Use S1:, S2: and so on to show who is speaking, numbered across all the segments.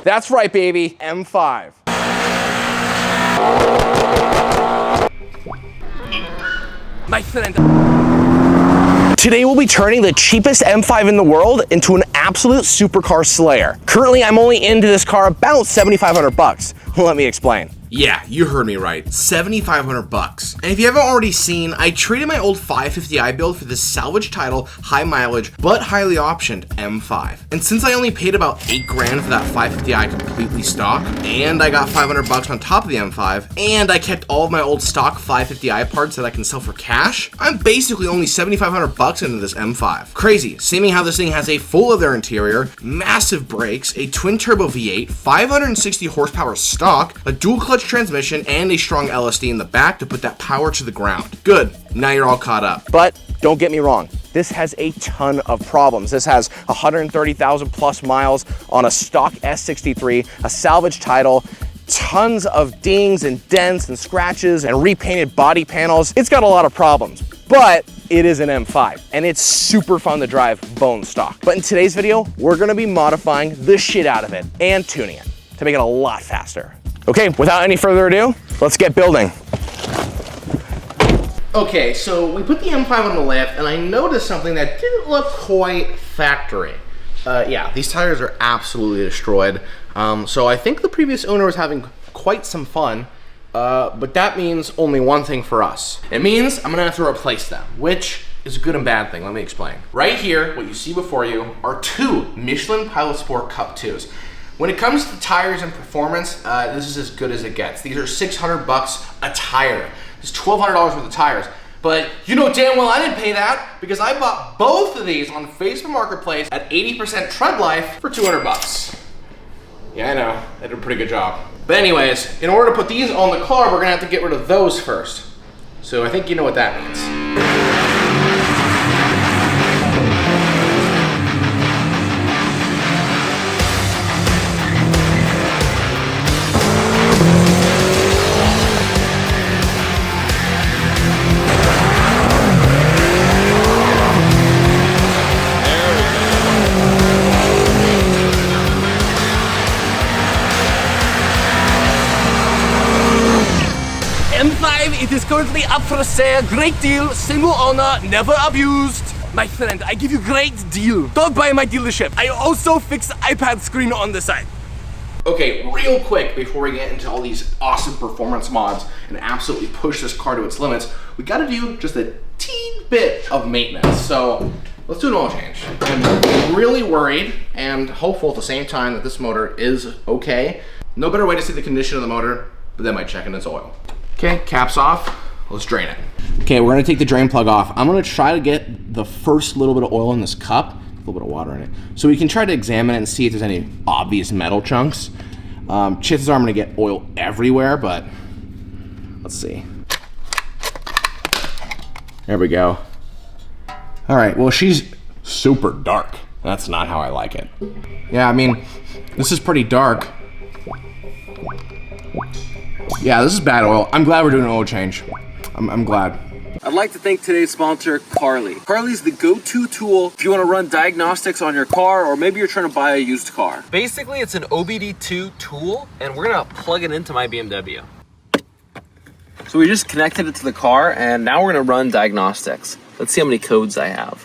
S1: That's right, baby, M5. My friend. Today we'll be turning the cheapest M5 in the world into an absolute supercar slayer. Currently, I'm only into this car about 7,500 bucks. Let me explain.
S2: Yeah, you heard me right, 7,500 bucks. And if you haven't already seen, I traded my old 550i build for this salvage title, high mileage, but highly optioned M5. And since I only paid about 8 grand for that 550i completely stock, and I got 500 bucks on top of the M5, and I kept all of my old stock 550i parts that I can sell for cash, I'm basically only 7,500 bucks into this M5. Crazy, seeing how this thing has a full leather interior, massive brakes, a twin turbo V8, 560 horsepower stock, a dual clutch transmission, and a strong LSD in the back to put that power to the ground. Good, now you're all caught up.
S1: But don't get me wrong, this has a ton of problems. This has 130,000 plus miles on a stock S63, a salvage title, tons of dings and dents and scratches and repainted body panels. It's got a lot of problems, but it is an M5 and it's super fun to drive bone stock. But in today's video, we're gonna be modifying the shit out of it and tuning it to make it a lot faster. Okay, without any further ado, let's get building.
S2: Okay, so we put the M5 on the lift, and I noticed something that didn't look quite factory. Yeah, these tires are absolutely destroyed. So I think the previous owner was having quite some fun, but that means only one thing for us. It means I'm gonna have to replace them, which is a good and bad thing. Let me explain. Right here, what you see before you are 2 Michelin Pilot Sport Cup 2s. When it comes to tires and performance, this is as good as it gets. These are 600 bucks a tire. It's $1,200 worth of tires. But you know damn well I didn't pay that because I bought both of these on Facebook Marketplace at 80% tread life for 200 bucks. Yeah, I know, they did a pretty good job. But anyways, in order to put these on the car, we're gonna have to get rid of those first. So I think you know what that means.
S1: M5, it is currently up for sale. Great deal, single owner, never abused. My friend, I give you great deal. Don't buy my dealership. I also fix the iPad screen on the side.
S2: Okay, real quick before we get into all these awesome performance mods and absolutely push this car to its limits, we gotta do just a teeny bit of maintenance. So let's do an oil change. I'm really worried and hopeful at the same time that this motor is okay. No better way to see the condition of the motor than by checking its oil. Okay, caps off, let's drain it. Okay, we're gonna take the drain plug off. I'm gonna try to get the first little bit of oil in this cup, a little bit of water in it, so we can try to examine it and see if there's any obvious metal chunks. Chances are I'm gonna get oil everywhere, but let's see. There we go. All right, well, she's super dark. That's not how I like it. Yeah, I mean, this is pretty dark. Yeah, this is bad oil. I'm glad we're doing an oil change. I'm glad.
S3: I'd like to thank today's sponsor, Carly. Carly's the go-to tool if you want to run diagnostics on your car, or maybe you're trying to buy a used car. Basically, it's an OBD2 tool, and we're gonna plug it into my BMW. So we just connected it to the car, and now we're gonna run diagnostics. Let's see how many codes I have.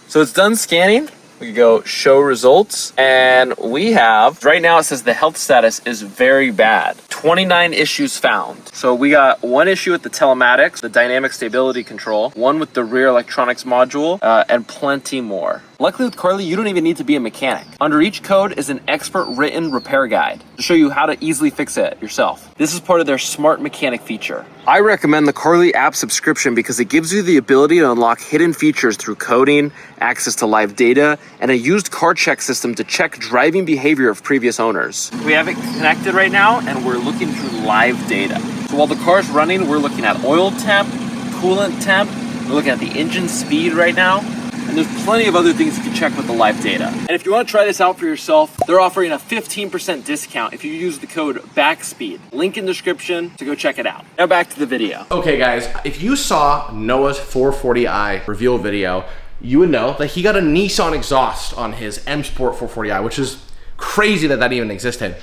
S3: So it's done scanning. We can go show results, and we have, right now it says the health status is very bad. 29 issues found. So we got 1 issue with the telematics, the dynamic stability control, 1 with the rear electronics module, and plenty more. Luckily with Carly, you don't even need to be a mechanic. Under each code is an expert written repair guide to show you how to easily fix it yourself. This is part of their smart mechanic feature. I recommend the Carly app subscription because it gives you the ability to unlock hidden features through coding, access to live data, and a used car check system to check driving behavior of previous owners. We have it connected right now, and we're looking through live data. So while the car's running, we're looking at oil temp, coolant temp, we're looking at the engine speed right now, and there's plenty of other things you can check with the live data. And if you want to try this out for yourself, they're offering a 15% discount if you use the code Backspeed. Link in description to go check it out. Now back to the video.
S2: Okay guys, if you saw Noah's 440i reveal video, you would know that he got a Nissan exhaust on his M Sport 440i, which is Crazy that that even existed.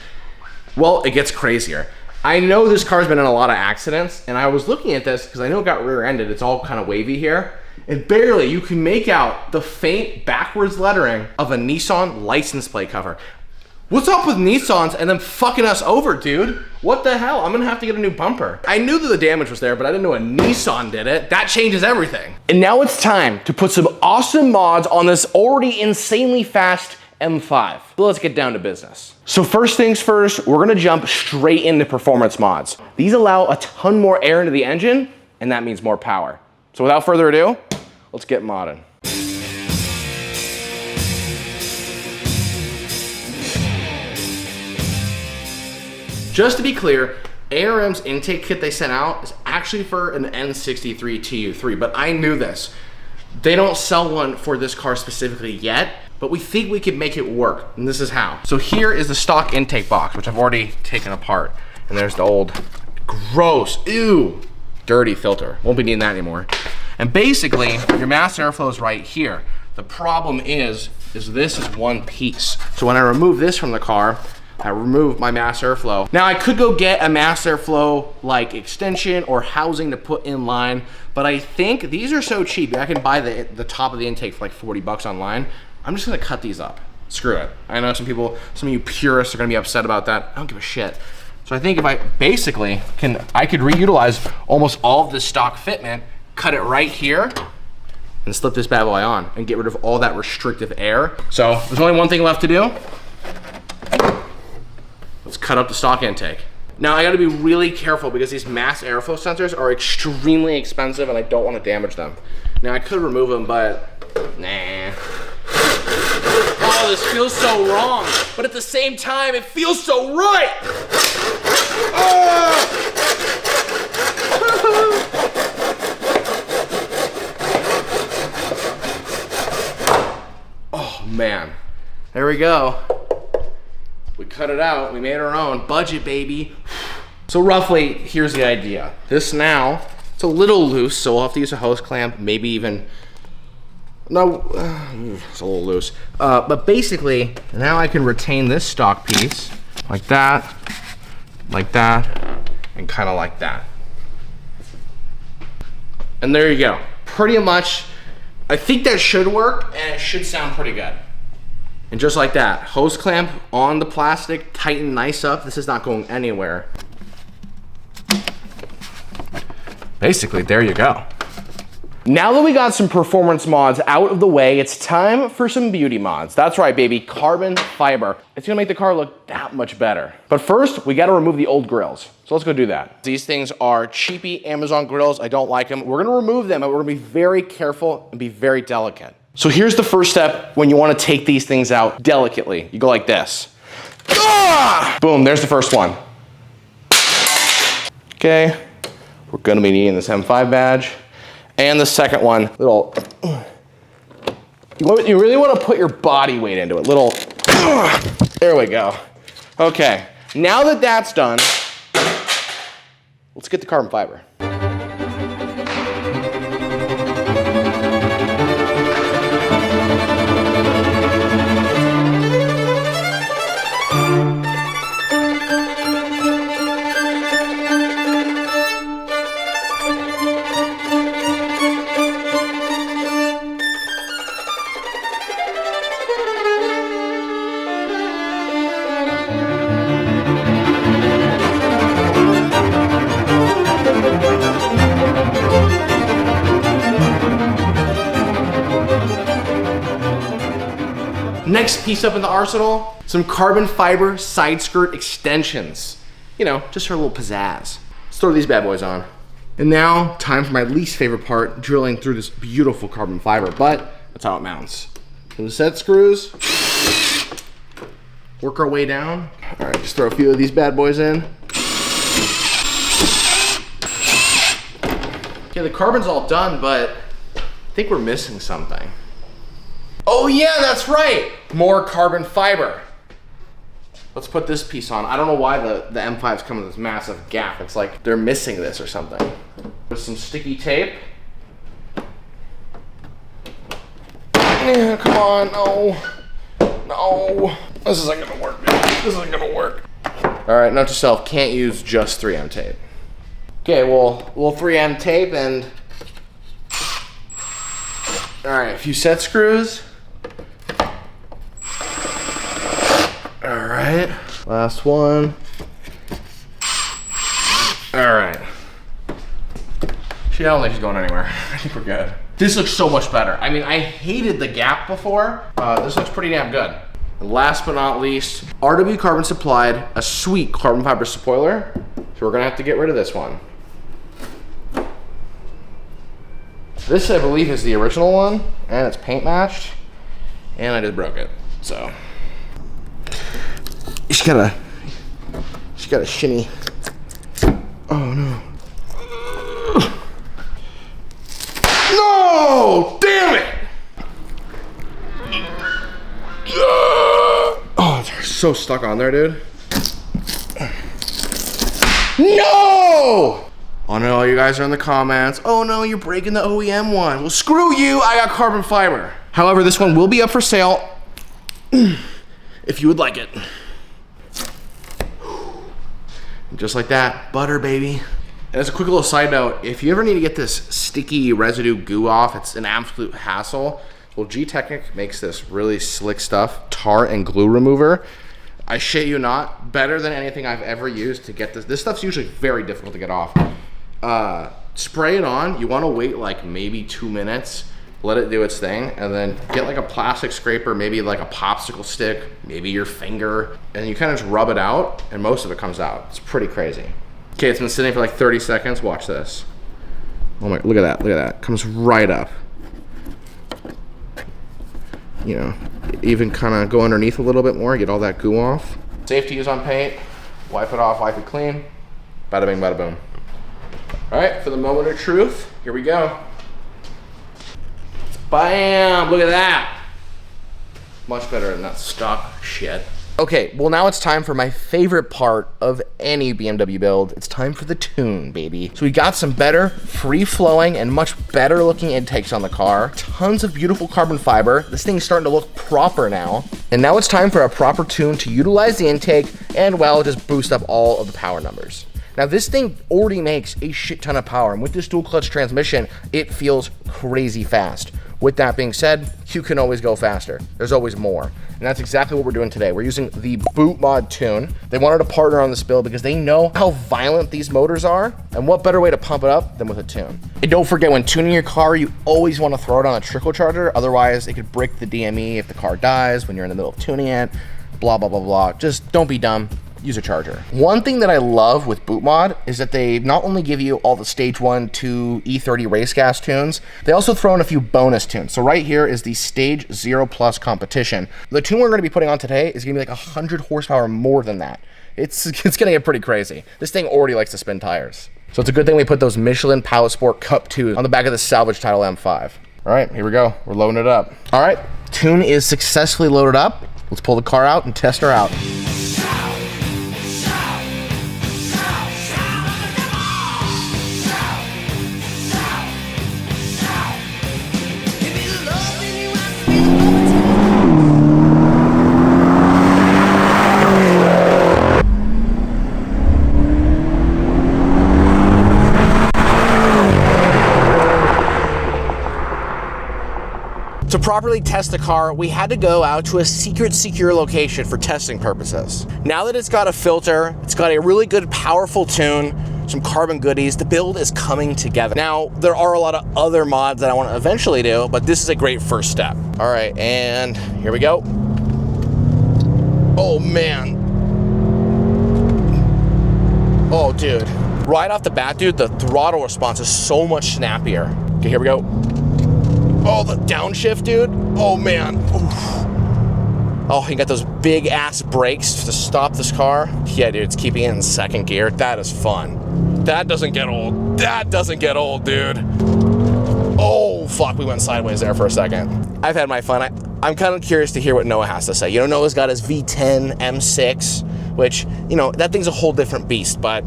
S2: Well, it gets crazier. I know this car's been in a lot of accidents, and I was looking at this because I know it got rear-ended. It's all kind of wavy here. And barely, you can make out the faint backwards lettering of a Nissan license plate cover. What's up with Nissans and them fucking us over, dude? What the hell? I'm gonna have to get a new bumper. I knew that the damage was there, but I didn't know a Nissan did it. That changes everything.
S1: And now it's time to put some awesome mods on this already insanely fast M5. So let's get down to business. So first things first, we're gonna jump straight into performance mods. These allow a ton more air into the engine, and that means more power. So without further ado, let's get modding.
S2: Just to be clear, ARM's intake kit they sent out is actually for an N63 TU3, but I knew this. They don't sell one for this car specifically yet, but we think we could make it work, and this is how. So here is the stock intake box, which I've already taken apart. And there's the old, gross, ew, dirty filter. Won't be needing that anymore. And basically, your mass airflow is right here. The problem is this is one piece. So when I remove this from the car, I remove my mass airflow. Now I could go get a mass airflow like extension or housing to put in line, but I think these are so cheap. I can buy the top of the intake for like 40 bucks online. I'm just gonna cut these up. Screw it. I know some of you purists are gonna be upset about that. I don't give a shit. So I think if I basically I could reutilize almost all of this stock fitment, cut it right here, and slip this bad boy on and get rid of all that restrictive air. So there's only one thing left to do. Let's cut up the stock intake. Now I gotta be really careful because these mass airflow sensors are extremely expensive and I don't wanna damage them. Now I could remove them, but nah. Oh, this feels so wrong, but at the same time, it feels so right. Oh man, there we go. We cut it out, we made our own. Budget, baby. So roughly, here's the idea. This now, it's a little loose, so we'll have to use a hose clamp, maybe even, no, it's a little loose. But basically, now I can retain this stock piece, like that, and kind of like that. And there you go. Pretty much, I think that should work, and it should sound pretty good. And just like that, hose clamp on the plastic, tighten nice up. This is not going anywhere. Basically, there you go.
S1: Now that we got some performance mods out of the way, it's time for some beauty mods. That's right, baby, carbon fiber. It's gonna make the car look that much better. But first, we gotta remove the old grills. So let's go do that. These things are cheapy Amazon grills. I don't like them. We're gonna remove them, but we're gonna be very careful and be very delicate. So here's the first step when you wanna take these things out delicately. You go like this. Ah! Boom, there's the first one. Okay, we're gonna be needing this M5 badge. And the second one, you really wanna put your body weight into it. There we go. Okay, now that that's done, let's get the carbon fiber. Next piece up in the arsenal, some carbon fiber side skirt extensions. You know, just for a little pizzazz. Let's throw these bad boys on. And now, time for my least favorite part, drilling through this beautiful carbon fiber, but that's how it mounts. So the set screws, work our way down. All right, just throw a few of these bad boys in. Okay, the carbon's all done, but I think we're missing something. Oh yeah, that's right, more carbon fiber. Let's put this piece on. I don't know why the M5's come with this massive gap. It's like they're missing this or something. With some sticky tape. Yeah, come on, no.
S2: This isn't gonna work, man. This isn't gonna work. All right, note to self, can't use just 3M tape. Okay, well, we'll 3M tape and, all right, a few set screws. All right, last one. All right. I don't think she's going anywhere. I think we're good. This looks so much better. I mean, I hated the gap before. This looks pretty damn good. And last but not least, RW Carbon supplied a sweet carbon fiber spoiler. So we're gonna have to get rid of this one. This, I believe, is the original one, and it's paint matched, and I just broke it, so. You just gotta shimmy. Oh no. No! Damn it! Oh, they're so stuck on there, dude. No! Oh no, you guys are in the comments. Oh no, you're breaking the OEM one. Well, screw you, I got carbon fiber. However, this one will be up for sale if you would like it. Just like that, butter, baby. And as a quick little side note, if you ever need to get this sticky residue goo off, it's an absolute hassle. Well, G-Technic makes this really slick stuff, tar and glue remover. I shit you not, better than anything I've ever used to get this. This stuff's usually very difficult to get off. Spray it on, you wanna wait like maybe 2 minutes, let it do its thing, and then get like a plastic scraper, maybe like a popsicle stick, maybe your finger, and you kind of just rub it out, and most of it comes out. It's pretty crazy. Okay, it's been sitting for like 30 seconds. Watch this. Oh my, look at that, look at that. Comes right up. You know, even kind of go underneath a little bit more, get all that goo off. Safe to use on paint. Wipe it off, wipe it clean. Bada bing, bada boom. All right, for the moment of truth, here we go. Bam, look at that. Much better than that stock shit. Okay, well now it's time for my favorite part of any BMW build. It's time for the tune, baby. So we got some better, free-flowing, and much better looking intakes on the car. Tons of beautiful carbon fiber. This thing's starting to look proper now. And now it's time for a proper tune to utilize the intake and, well, just boost up all of the power numbers. Now this thing already makes a shit ton of power, and with this dual clutch transmission, it feels crazy fast. With that being said, you can always go faster. There's always more. And that's exactly what we're doing today. We're using the Boot Mod Tune. They wanted to partner on this build because they know how violent these motors are, and what better way to pump it up than with a tune. And don't forget, when tuning your car, you always want to throw it on a trickle charger, otherwise it could break the DME if the car dies when you're in the middle of tuning it, blah, blah, blah, blah. Just don't be dumb. Use a charger. One thing that I love with Boot Mod is that they not only give you all the stage 1 to E30 race gas tunes, they also throw in a few bonus tunes. So right here is the stage 0 plus competition. The tune we're gonna be putting on today is gonna be like 100 horsepower more than that. It's gonna get pretty crazy. This thing already likes to spin tires. So it's a good thing we put those Michelin Power Sport Cup 2 on the back of the salvage title M5. All right, here we go. We're loading it up. All right, tune is successfully loaded up. Let's pull the car out and test her out. To properly test the car, we had to go out to a secure location for testing purposes. Now that it's got a filter, it's got a really good powerful tune, some carbon goodies, the build is coming together. Now, there are a lot of other mods that I want to eventually do, but this is a great first step. All right, and here we go. Oh man. Oh dude. Right off the bat, dude, the throttle response is so much snappier. Okay, here we go. Oh, the downshift, dude. Oh, man. Oof. Oh, you got those big ass brakes to stop this car. Yeah, dude, it's keeping it in second gear. That is fun. That doesn't get old. That doesn't get old, dude. Oh, fuck, we went sideways there for a second. I've had my fun. I'm kind of curious to hear what Noah has to say. You know, Noah's got his V10 M6, which, you know, that thing's a whole different beast, but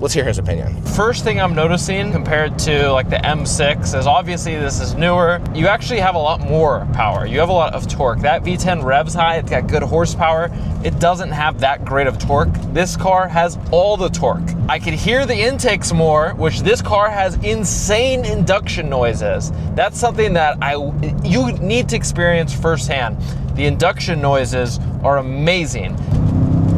S1: Let's hear his opinion.
S3: First thing I'm noticing compared to like the M6 is obviously this is newer. You actually have a lot more power. You have a lot of torque. That V10 revs high, it's got good horsepower. It doesn't have that great of torque. This car has all the torque. I can hear the intakes more, which this car has insane induction noises. That's something that you need to experience firsthand. The induction noises are amazing.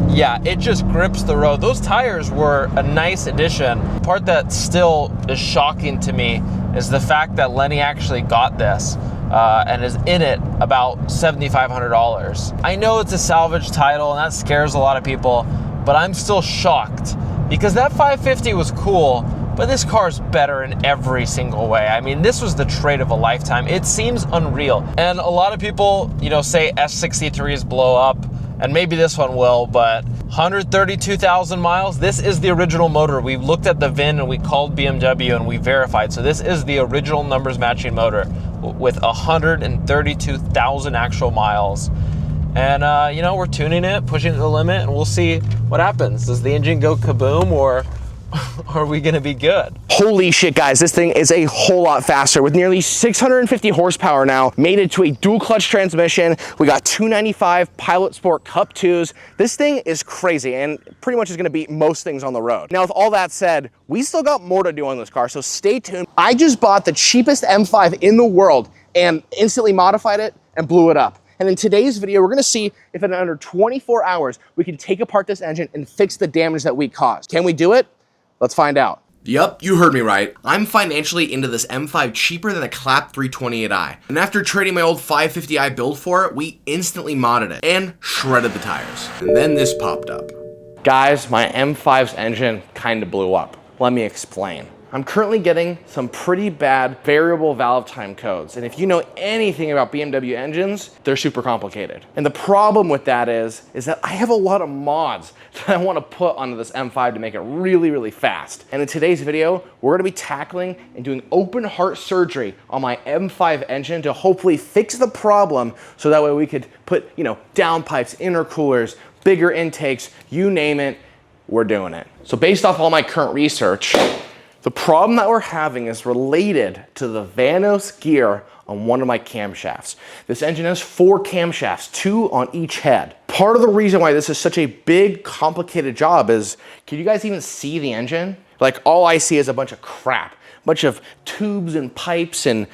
S3: Yeah, it just grips the road. Those tires were a nice addition. The part that still is shocking to me is the fact that Lenny actually got this and is in it about $7,500. I know it's a salvage title and that scares a lot of people, but I'm still shocked because that 550 was cool, but this car's better in every single way. I mean, this was the trade of a lifetime. It seems unreal. And a lot of people, you know, say S63s blow up, and maybe this one will, but 132,000 miles. This is the original motor. We looked at the VIN and we called BMW and we verified. So this is the original numbers matching motor with 132,000 actual miles. And you know, we're tuning it, pushing it to the limit, and we'll see what happens. Does the engine go kaboom, or are we gonna be good?
S1: Holy shit, guys, this thing is a whole lot faster with nearly 650 horsepower now, made it to a dual clutch transmission. We got 295 Pilot Sport Cup 2s. This thing is crazy and pretty much is gonna beat most things on the road. Now, with all that said, we still got more to do on this car, so stay tuned. I just bought the cheapest M5 in the world and instantly modified it and blew it up. And in today's video, we're gonna see if in under 24 hours, we can take apart this engine and fix the damage that we caused. Can we do it? Let's find out.
S2: Yup, you heard me right. I'm financially into this M5 cheaper than a clap 328i. And after trading my old 550i build for it, we instantly modded it and shredded the tires. And then this popped up.
S1: Guys, my M5's engine kind of blew up. Let me explain. I'm currently getting some pretty bad variable valve time codes. And if you know anything about BMW engines, they're super complicated. And the problem with that is that I have a lot of mods that I want to put onto this M5 to make it really, really fast. And in today's video, we're going to be tackling and doing open heart surgery on my M5 engine to hopefully fix the problem so that way we could put, you know, downpipes, intercoolers, bigger intakes, you name it, we're doing it. So based off all my current research, the problem that we're having is related to the VANOS gear on one of my camshafts. This engine has 4 camshafts, 2 on each head. Part of the reason why this is such a big, complicated job is, can you guys even see the engine? Like, all I see is a bunch of crap, a bunch of tubes and pipes and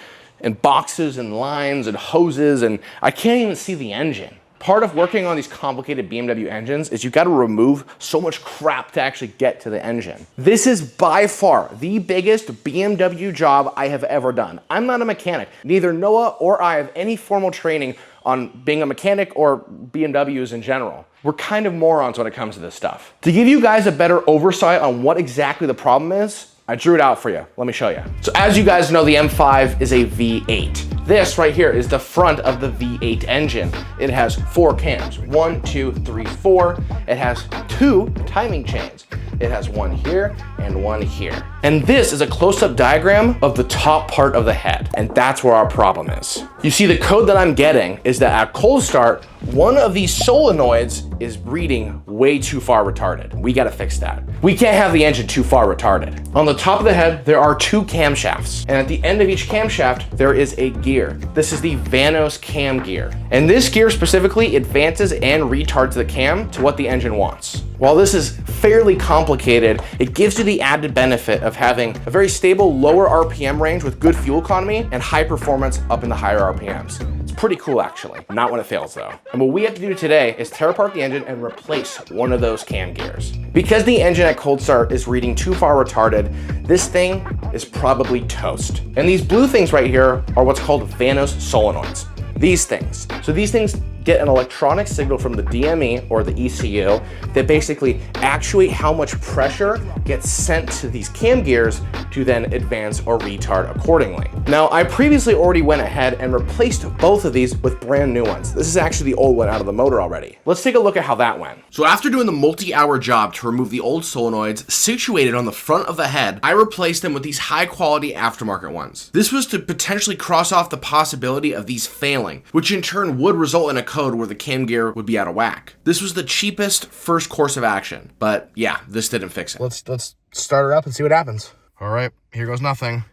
S1: boxes and lines and hoses, and I can't even see the engine. Part of working on these complicated BMW engines is you've got to remove so much crap to actually get to the engine. This is by far the biggest BMW job I have ever done. I'm not a mechanic. Neither Noah or I have any formal training on being a mechanic or BMWs in general. We're kind of morons when it comes to this stuff. To give you guys a better oversight on what exactly the problem is, I drew it out for you. Let me show you. So as you guys know, the M5 is a V8. This right here is the front of the V8 engine. It has 4 cams, 1, 2, 3, 4. It has 2 timing chains. It has 1 here and 1 here. And this is a close-up diagram of the top part of the head. And that's where our problem is. You see, the code that I'm getting is that at cold start, one of these solenoids is reading way too far retarded. We gotta fix that. We can't have the engine too far retarded. On the top of the head, there are 2 camshafts. And at the end of each camshaft, there is a gear. This is the VANOS cam gear. And this gear specifically advances and retards the cam to what the engine wants. While this is fairly complicated, it gives you the added benefit of having a very stable lower RPM range with good fuel economy and high performance up in the higher RPMs. It's pretty cool actually, not when it fails though. And what we have to do today is tear apart the engine and replace one of those cam gears. Because the engine at cold start is reading too far retarded, this thing is probably toast. And these blue things right here are what's called VANOS solenoids. These things. So these things get an electronic signal from the DME or the ECU that basically actuate how much pressure gets sent to these cam gears to then advance or retard accordingly. Now, I previously already went ahead and replaced both of these with brand new ones. This is actually the old one out of the motor already. Let's take a look at how that went.
S2: So after doing the multi-hour job to remove the old solenoids situated on the front of the head, I replaced them with these high-quality aftermarket ones. This was to potentially cross off the possibility of these failing, which in turn would result in a code where the cam gear would be out of whack. This was the cheapest first course of action, but yeah, this didn't fix it.
S1: Let's
S2: start her up and see what happens. All right, here goes nothing.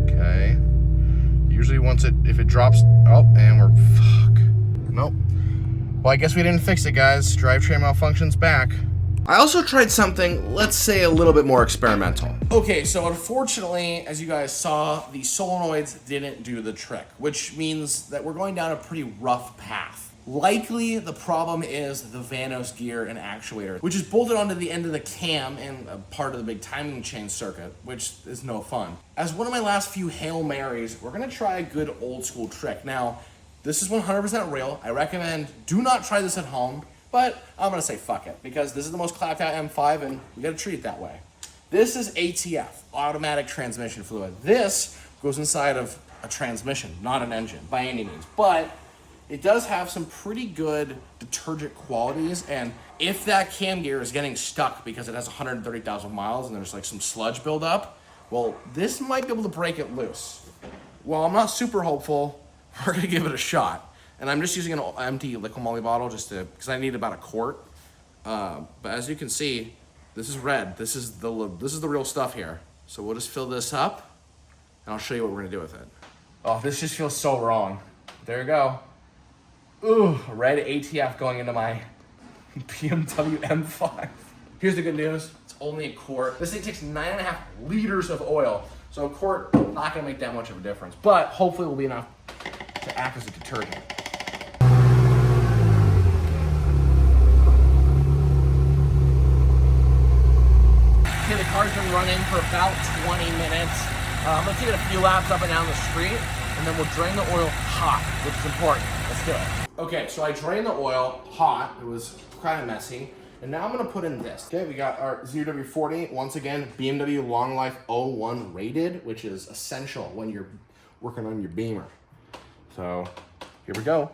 S2: Okay. Usually once if it drops, oh, and we're, fuck. Nope. Well, I guess we didn't fix it, guys. Drivetrain malfunction's back. I also tried something, let's say, a little bit more experimental. Okay, so unfortunately, as you guys saw, the solenoids didn't do the trick, which means that we're going down a pretty rough path. Likely, the problem is the VANOS gear and actuator, which is bolted onto the end of the cam and a part of the big timing chain circuit, which is no fun. As one of my last few Hail Marys, we're gonna try a good old school trick. Now, this is 100% real. I recommend do not try this at home. But I'm gonna say fuck it, because this is the most clapped out M5 and we gotta treat it that way. This is ATF, automatic transmission fluid. This goes inside of a transmission, not an engine by any means, but it does have some pretty good detergent qualities, and if that cam gear is getting stuck because it has 130,000 miles and there's like some sludge buildup, well, this might be able to break it loose. While I'm not super hopeful, we're gonna give it a shot. And I'm just using an empty liquid moly bottle because I need about a quart. But as you can see, this is red. This is the real stuff here. So we'll just fill this up, and I'll show you what we're gonna do with it. Oh, this just feels so wrong. There you go. Ooh, red ATF going into my BMW M5. Here's the good news. It's only a quart. This thing takes 9.5 liters of oil. So a quart, not gonna make that much of a difference. But hopefully it will be enough to act as a detergent. Okay, the car's been running for about 20 minutes. Let's take it a few laps up and down the street, and then we'll drain the oil hot, which is important. Let's do it. Okay, so I drained the oil hot. It was kind of messy. And now I'm gonna put in this. Okay, we got our ZW40, once again, BMW Long Life 01 rated, which is essential when you're working on your Beamer. So, here we go.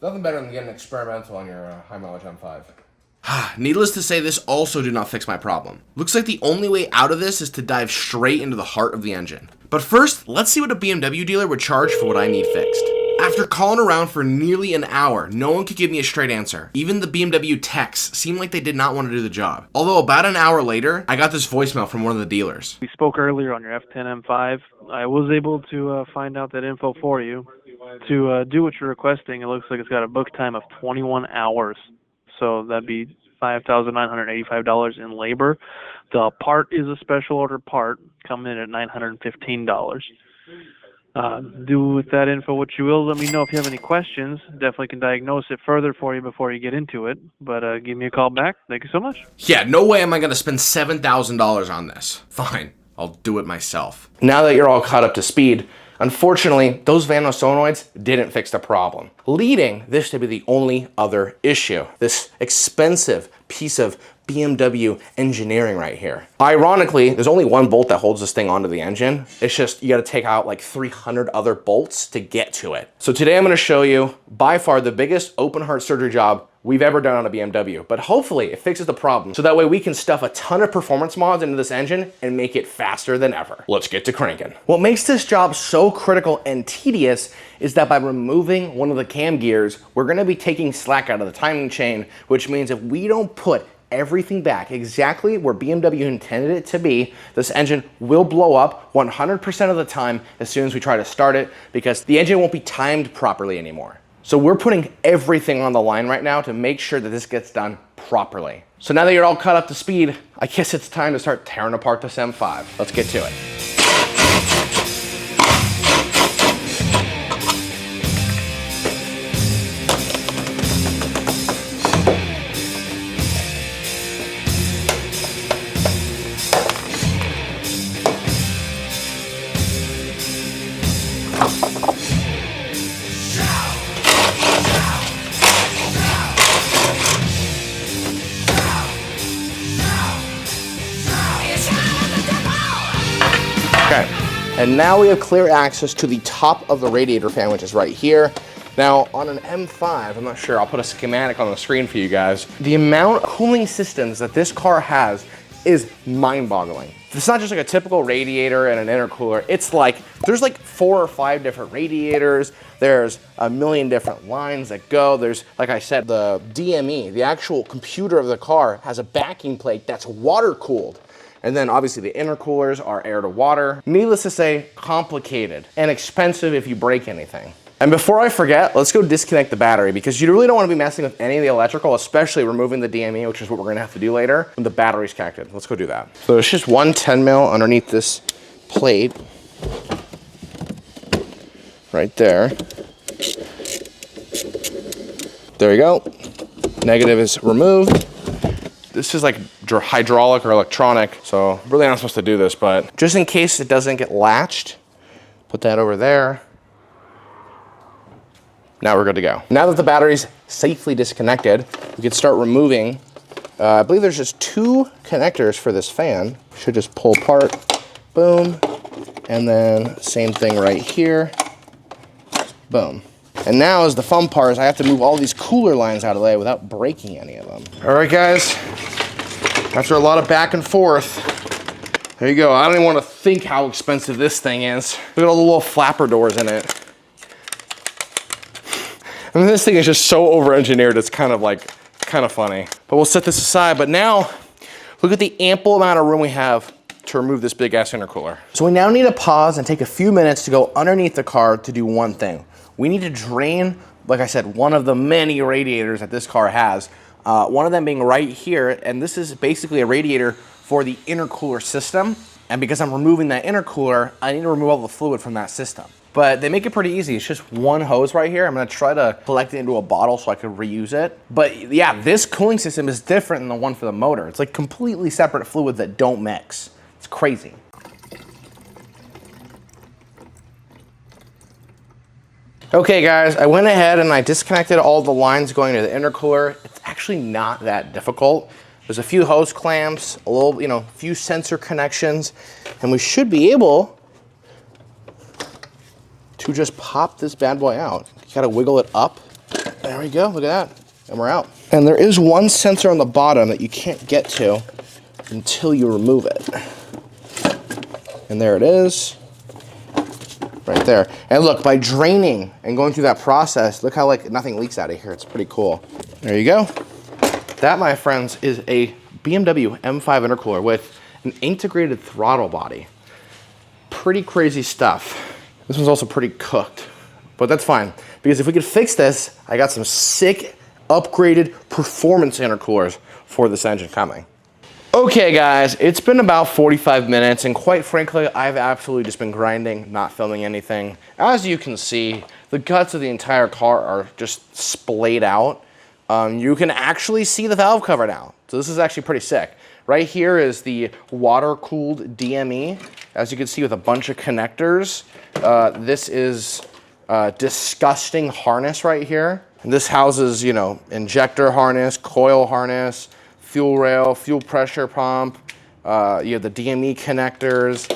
S2: Nothing better than getting experimental on your high mileage M5. Needless to say, this also did not fix my problem. Looks like the only way out of this is to dive straight into the heart of the engine. But first, let's see what a BMW dealer would charge for what I need fixed. After calling around for nearly an hour, no one could give me a straight answer. Even the BMW techs seemed like they did not want to do the job. Although about an hour later, I got this voicemail from one of the dealers.
S4: We spoke earlier on your F10 M5. I was able to find out that info for you. To do what you're requesting, it looks like it's got a book time of 21 hours. So that'd be $5,985 in labor. The part is a special order part, coming in at $915. Do with that info what you will. Let me know if you have any questions. Definitely can diagnose it further for you before you get into it. But give me a call back. Thank you so much.
S2: Yeah, no way am I going to spend $7,000 on this. Fine, I'll do it myself. Now that you're all caught up to speed, unfortunately, those VANOS solenoids didn't fix the problem, leading this to be the only other issue. This expensive piece of BMW engineering right here. Ironically, there's only one bolt that holds this thing onto the engine. It's just, you gotta take out like 300 other bolts to get to it. So today I'm gonna show you by far the biggest open heart surgery job we've ever done on a BMW, but hopefully it fixes the problem so that way we can stuff a ton of performance mods into this engine and make it faster than ever. Let's get to cranking. What makes this job so critical and tedious is that by removing one of the cam gears, we're gonna be taking slack out of the timing chain, which means if we don't put everything back exactly where BMW intended it to be, this engine will blow up 100% of the time as soon as we try to start it, because the engine won't be timed properly anymore. So we're putting everything on the line right now to make sure that this gets done properly. So now that you're all caught up to speed, I guess it's time to start tearing apart this M5. Let's get to it. Okay, and now we have clear access to the top of the radiator fan, which is right here. Now, on an M5, I'm not sure, I'll put a schematic on the screen for you guys. The amount of cooling systems that this car has is mind-boggling.
S1: it's not just like a typical radiator and an intercooler. It's like, there's like 4 or 5 different radiators. There's a million different lines that go. There's, like I said, the DME, the actual computer of the car, has a backing plate that's water cooled. And then obviously the intercoolers are air to water. Needless to say, complicated and expensive if you break anything. And before I forget, let's go disconnect the battery, because you really don't want to be messing with any of the electrical, especially removing the DME, which is what we're going to have to do later when the battery's connected. Let's go do that. So there's just one 10 mil underneath this plate right there. There you go. Negative is removed. This is like hydraulic or electronic, so really not supposed to do this, but just in case it doesn't get latched, put that over there. Now we're good to go. Now that the battery's safely disconnected, we can start removing, I believe there's just 2 connectors for this fan. Should just pull apart, boom, and then same thing right here, boom. And now is the fun part, is I have to move all these cooler lines out of the way without breaking any of them. All right, guys, after a lot of back and forth, there you go. I don't even want to think how expensive this thing is. Look at all the little flapper doors in it. I mean, this thing is just so over-engineered, it's kind of funny. But we'll set this aside. But now, look at the ample amount of room we have to remove this big-ass intercooler. So we now need to pause and take a few minutes to go underneath the car to do one thing. We need to drain, like I said, one of the many radiators that this car has. One of them being right here, and this is basically a radiator for the intercooler system. And because I'm removing that intercooler, I need to remove all the fluid from that system. But they make it pretty easy. It's just one hose right here. I'm gonna try to collect it into a bottle so I can reuse it. But yeah, this cooling system is different than the one for the motor. It's like completely separate fluids that don't mix. It's crazy. Okay guys, I went ahead and I disconnected all the lines going to the intercooler. It's actually not that difficult. There's a few hose clamps, a little, few sensor connections, and we should be able to just pop this bad boy out. You gotta wiggle it up. There we go, look at that, and we're out. And there is one sensor on the bottom that you can't get to until you remove it. And there it is, right there. And look, by draining and going through that process, look how like nothing leaks out of here. It's pretty cool. There you go. That, my friends, is a BMW M5 intercooler with an integrated throttle body. Pretty crazy stuff. This one's also pretty cooked, but that's fine, because if we could fix this, I got some sick, upgraded performance intercoolers for this engine coming. Okay guys, it's been about 45 minutes, and quite frankly, I've absolutely just been grinding, not filming anything. As you can see, the guts of the entire car are just splayed out. You can actually see the valve cover now, so this is actually pretty sick. Right here is the water-cooled DME, as you can see, with a bunch of connectors. This is a disgusting harness right here. And this houses, injector harness, coil harness, fuel rail, fuel pressure pump. You have the DME connectors.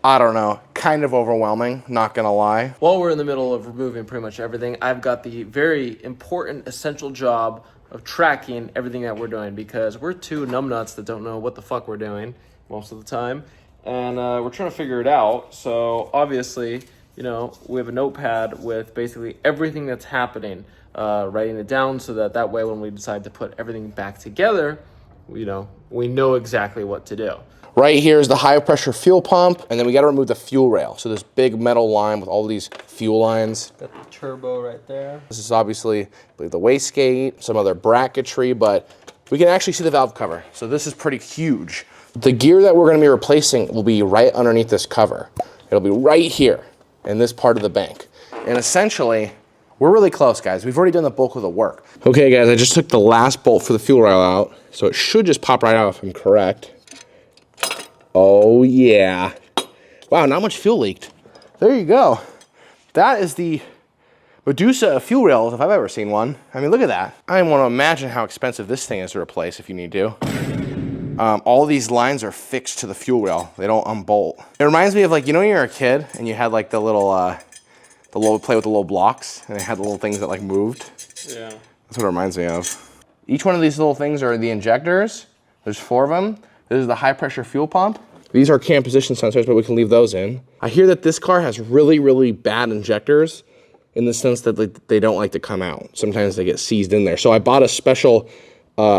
S1: I don't know, kind of overwhelming, not gonna lie.
S3: While we're in the middle of removing pretty much everything, I've got the very important, essential job of tracking everything that we're doing, because we're 2 numbnuts that don't know what the fuck we're doing most of the time. And we're trying to figure it out. So obviously, we have a notepad with basically everything that's happening, writing it down so that way when we decide to put everything back together, we know exactly what to do.
S1: Right here is the high pressure fuel pump, and then we gotta remove the fuel rail. So this big metal line with all these fuel lines.
S3: Got the turbo right there.
S1: This is obviously, I believe, the wastegate, some other bracketry, but we can actually see the valve cover. So this is pretty huge. The gear that we're gonna be replacing will be right underneath this cover. It'll be right here in this part of the bank. And essentially, we're really close, guys. We've already done the bulk of the work. Okay, guys, I just took the last bolt for the fuel rail out, so it should just pop right out if I'm correct. Oh yeah. Wow, not much fuel leaked. There you go. That is the Medusa of fuel rails if I've ever seen one. I mean, look at that. I don't want to imagine how expensive this thing is to replace if you need to. All these lines are fixed to the fuel rail. They don't unbolt. It reminds me of when you were a kid and you had the little play with the little blocks and they had the little things that moved.
S3: Yeah.
S1: That's what it reminds me of. Each one of these little things are the injectors. There's 4 of them. This is the high pressure fuel pump.
S2: These are cam position sensors, but we can leave those in. I hear that this car has really, really bad injectors in the sense that they don't like to come out. Sometimes they get seized in there. So I bought a special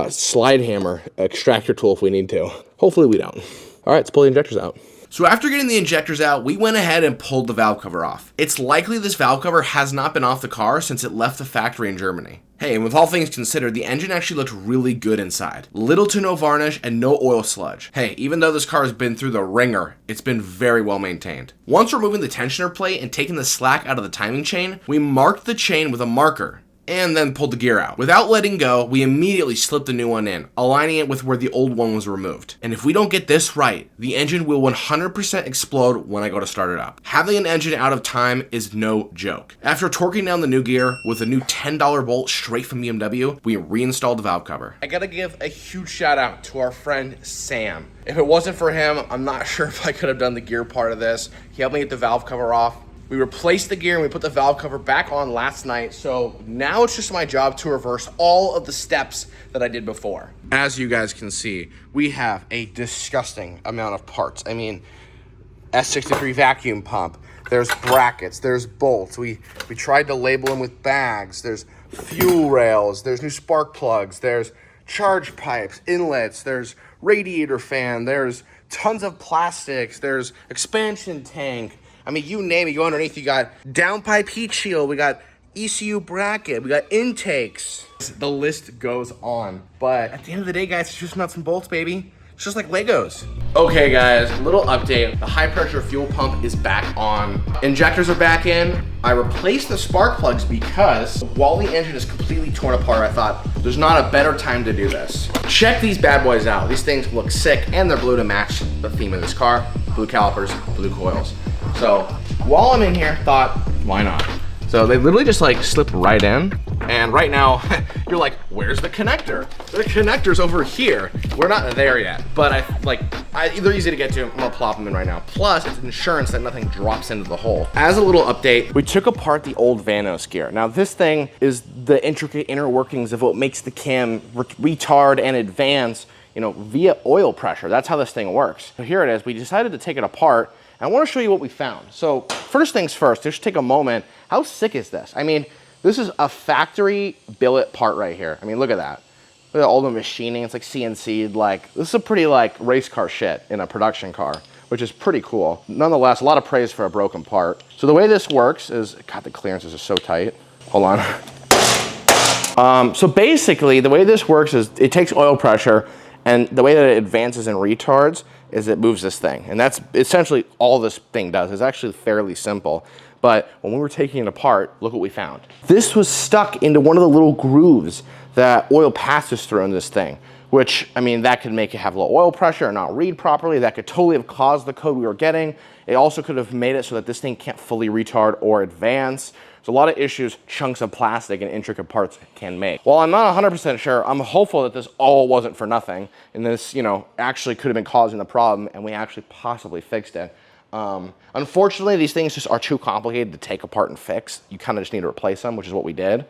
S2: slide hammer extractor tool if we need to. Hopefully we don't. All right, let's pull the injectors out. So after getting the injectors out, we went ahead and pulled the valve cover off. It's likely this valve cover has not been off the car since it left the factory in Germany. Hey, and with all things considered, the engine actually looked really good inside. Little to no varnish and no oil sludge. Hey, even though this car has been through the ringer, it's been very well maintained. Once removing the tensioner plate and taking the slack out of the timing chain, we marked the chain with a marker and then pulled the gear out. Without letting go, we immediately slipped the new one in, aligning it with where the old one was removed. And if we don't get this right, the engine will 100% explode when I go to start it up. Having an engine out of time is no joke. After torquing down the new gear with a new $10 bolt straight from BMW, we reinstalled the valve cover. I gotta give a huge shout out to our friend Sam. If it wasn't for him, I'm not sure if I could have done the gear part of this. He helped me get the valve cover off. We replaced the gear and we put the valve cover back on last night, so now it's just my job to reverse all of the steps that I did before. As you guys can see, we have a disgusting amount of parts. I mean, S63 vacuum pump, there's brackets, there's bolts. We tried to label them with bags. There's fuel rails, there's new spark plugs, there's charge pipes, inlets, there's radiator fan, there's tons of plastics, there's expansion tank. I mean, you name it, you go underneath, you got downpipe heat shield, we got ECU bracket, we got intakes. The list goes on. But at the end of the day, guys, it's just nuts and bolts, baby. It's just like Legos. Okay, guys, little update. The high pressure fuel pump is back on. Injectors are back in. I replaced the spark plugs because while the engine is completely torn apart, I thought there's not a better time to do this. Check these bad boys out. These things look sick and they're blue to match the theme of this car. Blue calipers, blue coils. So while I'm in here, thought, why not? So they literally just like slip right in. And right now, you're like, where's the connector? The connector's over here. We're not there yet, but they're easy to get to. I'm gonna plop them in right now. Plus, it's insurance that nothing drops into the hole. As a little update, we took apart the old VANOS gear. Now this thing is the intricate inner workings of what makes the cam retard and advance, you know, via oil pressure. That's how this thing works. So here it is. We decided to take it apart. I want to show you what we found. So first things first, just take a moment. How sick is this? I mean, this is a factory billet part right here. I mean, look at that. Look at all the machining. It's like CNC'd. Like, this is a pretty like race car shit in a production car, which is pretty cool. Nonetheless, a lot of praise for a broken part. So the way this works is, God, the clearances are so tight. Hold on. So basically, the way this works is it takes oil pressure, and the way that it advances and retards is it moves this thing. And that's essentially all this thing does. It's actually fairly simple. But when we were taking it apart, look what we found. This was stuck into one of the little grooves that oil passes through in this thing, which, I mean, that could make it have low oil pressure or not read properly. That could totally have caused the code we were getting. It also could have made it so that this thing can't fully retard or advance. There's a lot of issues chunks of plastic and intricate parts can make. While I'm not 100% sure, I'm hopeful that this all wasn't for nothing, and this, you know, actually could have been causing the problem, and we actually possibly fixed it. Unfortunately, these things just are too complicated to take apart and fix. You kind of just need to replace them, which is what we did.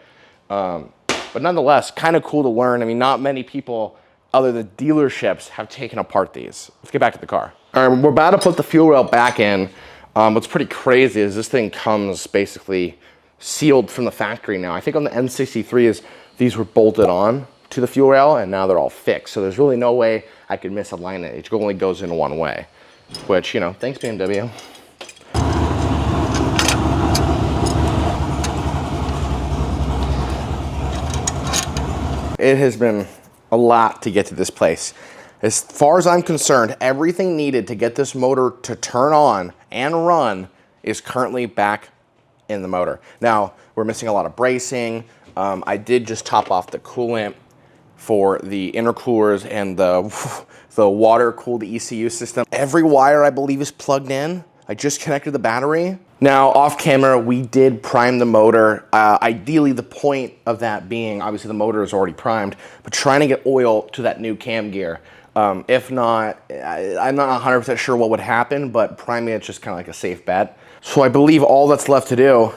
S2: But nonetheless, kind of cool to learn. I mean, not many people other than dealerships have taken apart these. Let's get back to the car. All right, we're about to put the fuel rail back in. What's pretty crazy is this thing comes basically sealed from the factory now. I think on the N63 these were bolted on to the fuel rail and now they're all fixed. So there's really no way I could misalign it. It only goes in one way, which, you know, thanks BMW. It has been a lot to get to this place. As far as I'm concerned, everything needed to get this motor to turn on and run is currently back in the motor. Now, we're missing a lot of bracing. I did just top off the coolant for the intercoolers and the water-cooled ECU system. Every wire, I believe, is plugged in. I just connected the battery. Now, off camera, we did prime the motor. Ideally, the point of that being, obviously the motor is already primed, but trying to get oil to that new cam gear. If not, I'm not 100% sure what would happen, but priming it's just kind of like a safe bet. So I believe all that's left to do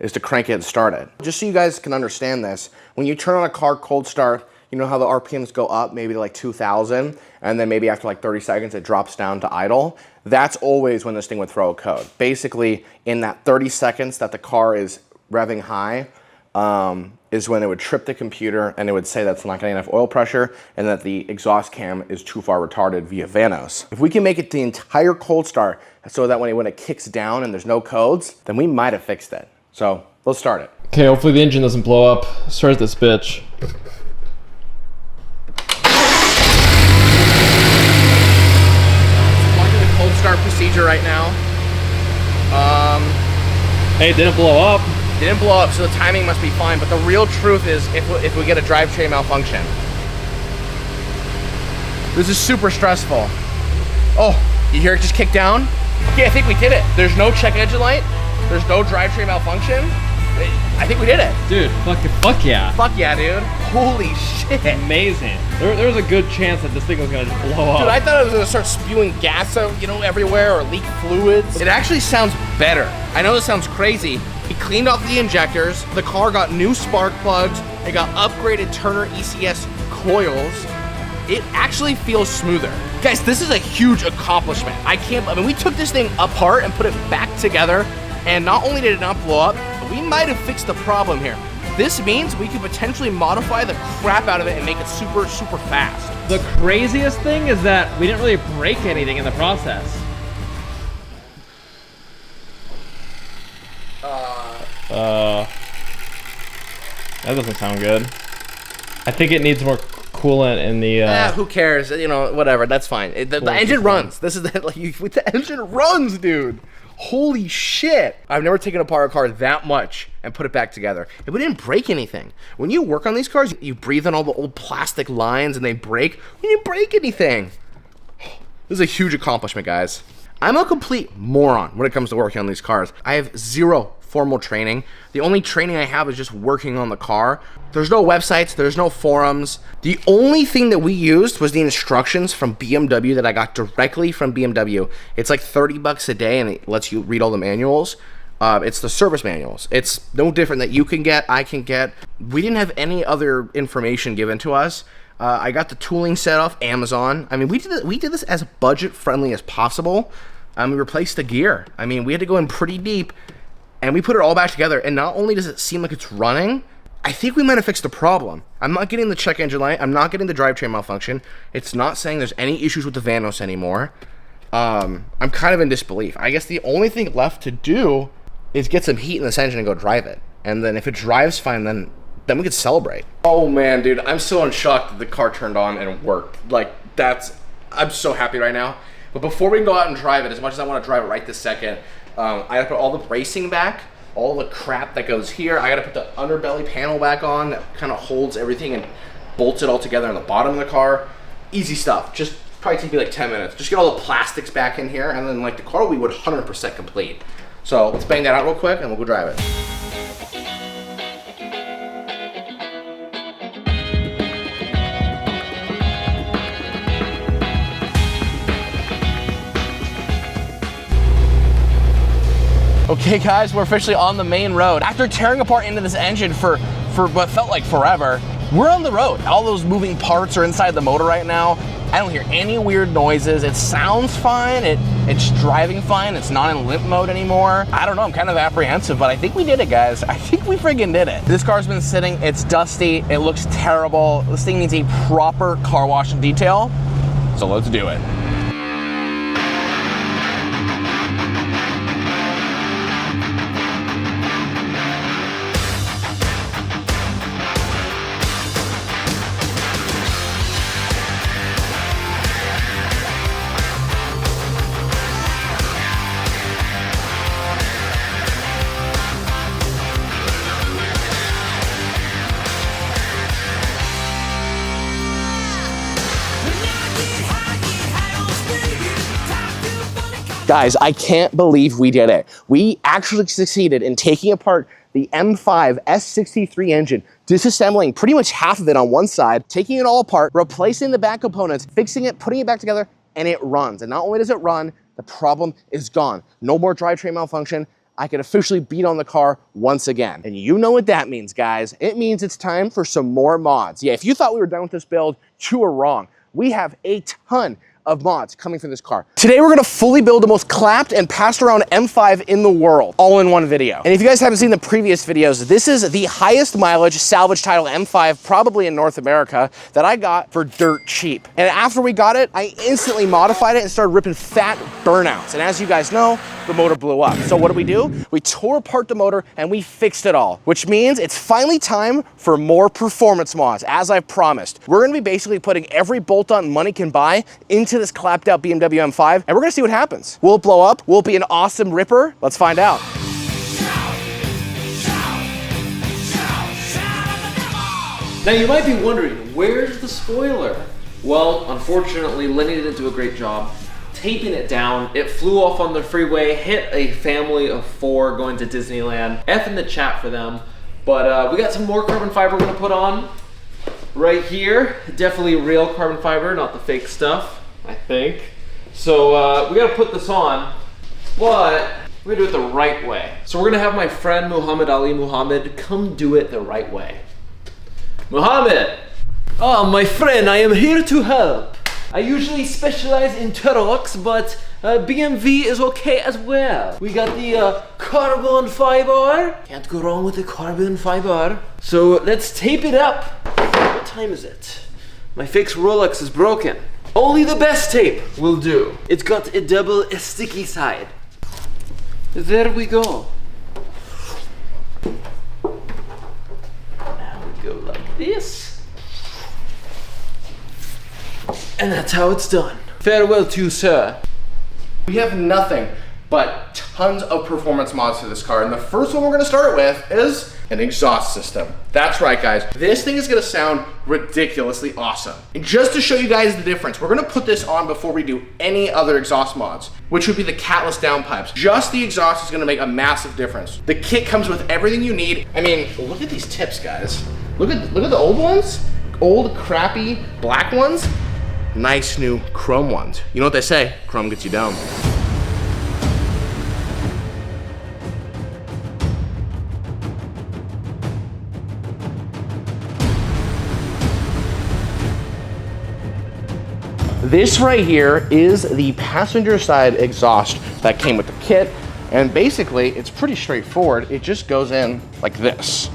S2: is to crank it and start it. Just so you guys can understand this, when you turn on a car cold start,
S1: you know how the RPMs go up maybe to like 2,000, and then maybe after like 30 seconds it drops down to idle? That's always when this thing would throw a code. Basically, in that 30 seconds that the car is revving high, is when it would trip the computer and it would say that's not getting enough oil pressure and that the exhaust cam is too far retarded via VANOS. If we can make it the entire cold start so that when it kicks down and there's no codes, then we might have fixed it. So let's start it.
S3: Okay, hopefully the engine doesn't blow up. Start this bitch.
S2: Going through the cold start procedure right now.
S3: Hey, it didn't blow up.
S2: Didn't blow up, so the timing must be fine, but the real truth is if we get a drivetrain malfunction. This is super stressful. Oh, you hear it just kick down? Okay, I think we did it. There's no check engine light. There's no drivetrain malfunction. I think we did it.
S3: Dude, fuck yeah.
S2: Fuck yeah, dude. Holy shit.
S3: Amazing. There was a good chance that this thing was gonna just blow up.
S2: Dude, I thought it was gonna start spewing gas out, everywhere, or leak fluids. It actually sounds better. I know this sounds crazy. He cleaned off the injectors. The car got new spark plugs. It got upgraded Turner ECS coils. It actually feels smoother. Guys, this is a huge accomplishment. I mean, we took this thing apart and put it back together, and not only did it not blow up, but we might have fixed the problem here. This means we could potentially modify the crap out of it and make it super, super fast.
S3: The craziest thing is that we didn't really break anything in the process. That doesn't sound good. I think it needs more coolant in the
S2: who cares? Whatever. That's fine. The engine runs. This is the engine runs, dude. Holy shit. I've never taken apart a car that much and put it back together. And we didn't break anything. When you work on these cars, you breathe on all the old plastic lines and they break. We didn't break anything. This is a huge accomplishment, guys. I'm a complete moron when it comes to working on these cars. I have zero formal training. The only training I have is just working on the car. There's no websites, there's no forums. The only thing that we used was the instructions from BMW that I got directly from BMW. It's like 30 bucks a day and it lets you read all the manuals. It's the service manuals. It's no different that you can get, I can get. We didn't have any other information given to us. I got the tooling set off Amazon. I mean, we did this as budget friendly as possible. We replaced the gear. I mean, we had to go in pretty deep and we put it all back together. And not only does it seem like it's running, I think we might have fixed the problem. I'm not getting the check engine light. I'm not getting the drivetrain malfunction. It's not saying there's any issues with the VANOS anymore. I'm kind of in disbelief. I guess the only thing left to do is get some heat in this engine and go drive it. And then if it drives fine, then we could celebrate. Oh man, dude, I'm so in shock that the car turned on and worked. I'm so happy right now. But before we can go out and drive it, as much as I want to drive it right this second, I gotta put all the bracing back, all the crap that goes here. I gotta put the underbelly panel back on that kind of holds everything and bolts it all together on the bottom of the car. Easy stuff. Just probably take me like 10 minutes. Just get all the plastics back in here, and then the car will be 100% complete. So let's bang that out real quick, and we'll go drive it. Okay guys, we're officially on the main road. After tearing apart into this engine for what felt like forever, we're on the road. All those moving parts are inside the motor right now. I don't hear any weird noises. It sounds fine. It's driving fine. It's not in limp mode anymore. I don't know, I'm kind of apprehensive, but I think we did it, guys. I think we friggin' did it. This car's been sitting, it's dusty, it looks terrible. This thing needs a proper car wash and detail, so let's do it. Guys, I can't believe we did it. We actually succeeded in taking apart the M5 S63 engine, disassembling pretty much half of it on one side, taking it all apart, replacing the back components, fixing it, putting it back together, and it runs. And not only does it run, the problem is gone. No more drivetrain malfunction.
S1: I can officially beat on the car once again. And you know what that means, guys. It means it's time for some more mods. Yeah, if you thought we were done with this build, you were wrong. We have a ton of mods coming from this car. Today we're gonna fully build the most clapped and passed around M5 in the world, all in one video. And if you guys haven't seen the previous videos, this is the highest mileage salvage title M5 probably in North America that I got for dirt cheap. And after we got it, I instantly modified it and started ripping fat burnouts. And as you guys know, the motor blew up. So what do? We tore apart the motor and we fixed it all, which means it's finally time for more performance mods, as I promised. We're gonna be basically putting every bolt-on money can buy into this clapped out BMW M5, and we're gonna see what happens. Will it blow up? Will it be an awesome ripper? Let's find out.
S3: Now you might be wondering, where's the spoiler? Well, unfortunately, Lenny didn't do a great job taping it down. It flew off on the freeway, hit a family of 4 going to Disneyland. F in the chat for them. But we got some more carbon fiber we're gonna put on right here. Definitely real carbon fiber, not the fake stuff, I think. So we gotta put this on, but we're gonna do it the right way. So we're gonna have my friend Muhammad Ali Muhammad come do it the right way. Muhammad! Oh, my friend, I am here to help. I usually specialize in Turks, but BMW is okay as well. We got the carbon fiber. Can't go wrong with the carbon fiber. So let's tape it up. What time is it? My fixed Rolex is broken. Only the best tape will do. It's got a double sticky side. There we go. Now we go like this. And that's how it's done. Farewell to you, sir.
S2: We have nothing but tons of performance mods to this car, and the first one we're gonna start with is an exhaust system. That's right, guys. This thing is gonna sound ridiculously awesome. And just to show you guys the difference, we're gonna put this on before we do any other exhaust mods, which would be the catless downpipes. Just the exhaust is gonna make a massive difference. The kit comes with everything you need. I mean, look at these tips, guys. Look at the old ones, old crappy black ones. Nice new chrome ones. You know what they say, chrome gets you down. This right here is the passenger side exhaust that came with the kit. And basically it's pretty straightforward. It just goes in like this.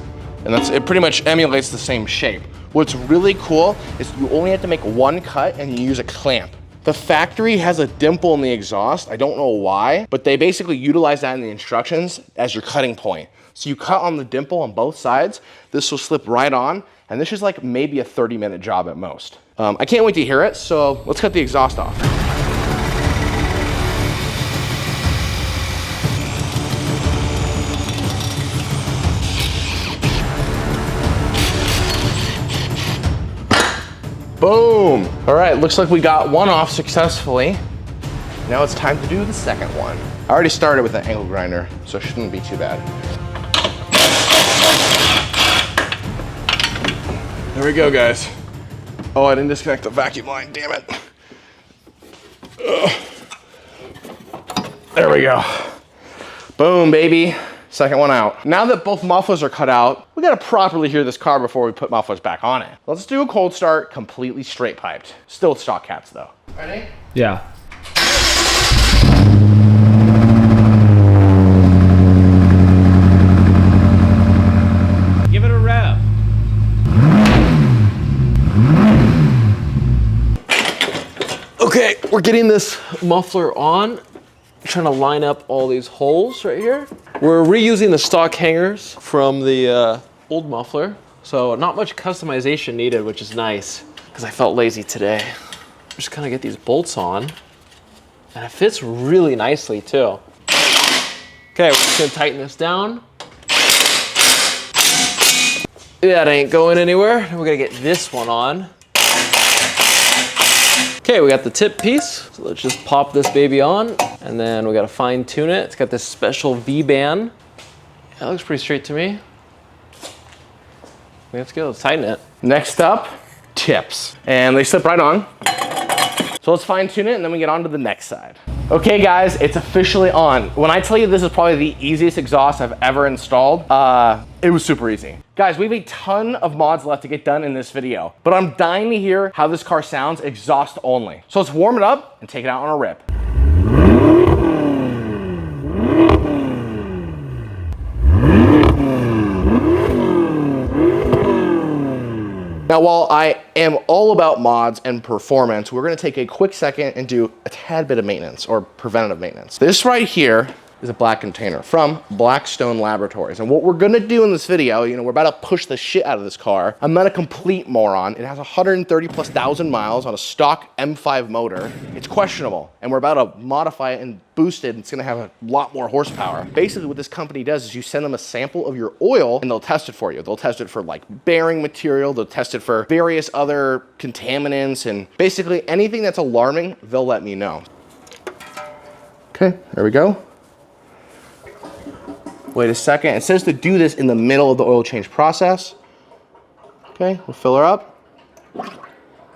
S2: And it pretty much emulates the same shape. What's really cool is you only have to make one cut and you use a clamp. The factory has a dimple in the exhaust. I don't know why, but they basically utilize that in the instructions as your cutting point. So you cut on the dimple on both sides, this will slip right on, and this is like maybe a 30-minute job at most. I can't wait to hear it, so let's cut the exhaust off. Boom! All right, looks like we got one off successfully. Now it's time to do the second one. I already started with an angle grinder, so it shouldn't be too bad. There we go, guys. Oh, I didn't disconnect the vacuum line, damn it. Ugh. There we go. Boom, baby. Second one out. Now that both mufflers are cut out, we gotta properly hear this car before we put mufflers back on it. Let's do a cold start, completely straight piped. Still stock cats though. Ready?
S3: Yeah. Give it a rev. Okay, we're getting this muffler on. Trying to line up all these holes right here. We're reusing the stock hangers from the old muffler, so not much customization needed, which is nice, because I felt lazy today. Just kind of get these bolts on, and it fits really nicely too. Okay, we're just gonna tighten this down. That ain't going anywhere. We're gonna get this one on. Okay, we got the tip piece, so let's just pop this baby on, and then we gotta fine tune it. It's got this special V-band. That looks pretty straight to me. Let's go, let's tighten it.
S2: Next up, tips. And they slip right on. So let's fine tune it and then we get on to the next side.
S1: Okay guys, it's officially on. When I tell you this is probably the easiest exhaust I've ever installed, it was super easy. Guys, we have a ton of mods left to get done in this video, but I'm dying to hear how this car sounds exhaust only. So let's warm it up and take it out on a rip. Now, while I am all about mods and performance, we're gonna take a quick second and do a tad bit of maintenance or preventative maintenance. This right here is a black container from Blackstone Laboratories. And what we're gonna do in this video, we're about to push the shit out of this car. I'm not a complete moron. It has 130,000+ miles on a stock M5 motor. It's questionable, and we're about to modify it and boost it. It's gonna have a lot more horsepower. Basically what this company does is you send them a sample of your oil and they'll test it for you. They'll test it for like bearing material, they'll test it for various other contaminants, and basically anything that's alarming, they'll let me know. Okay, there we go. Wait a second, it says to do this in the middle of the oil change process. Okay, we'll fill her up.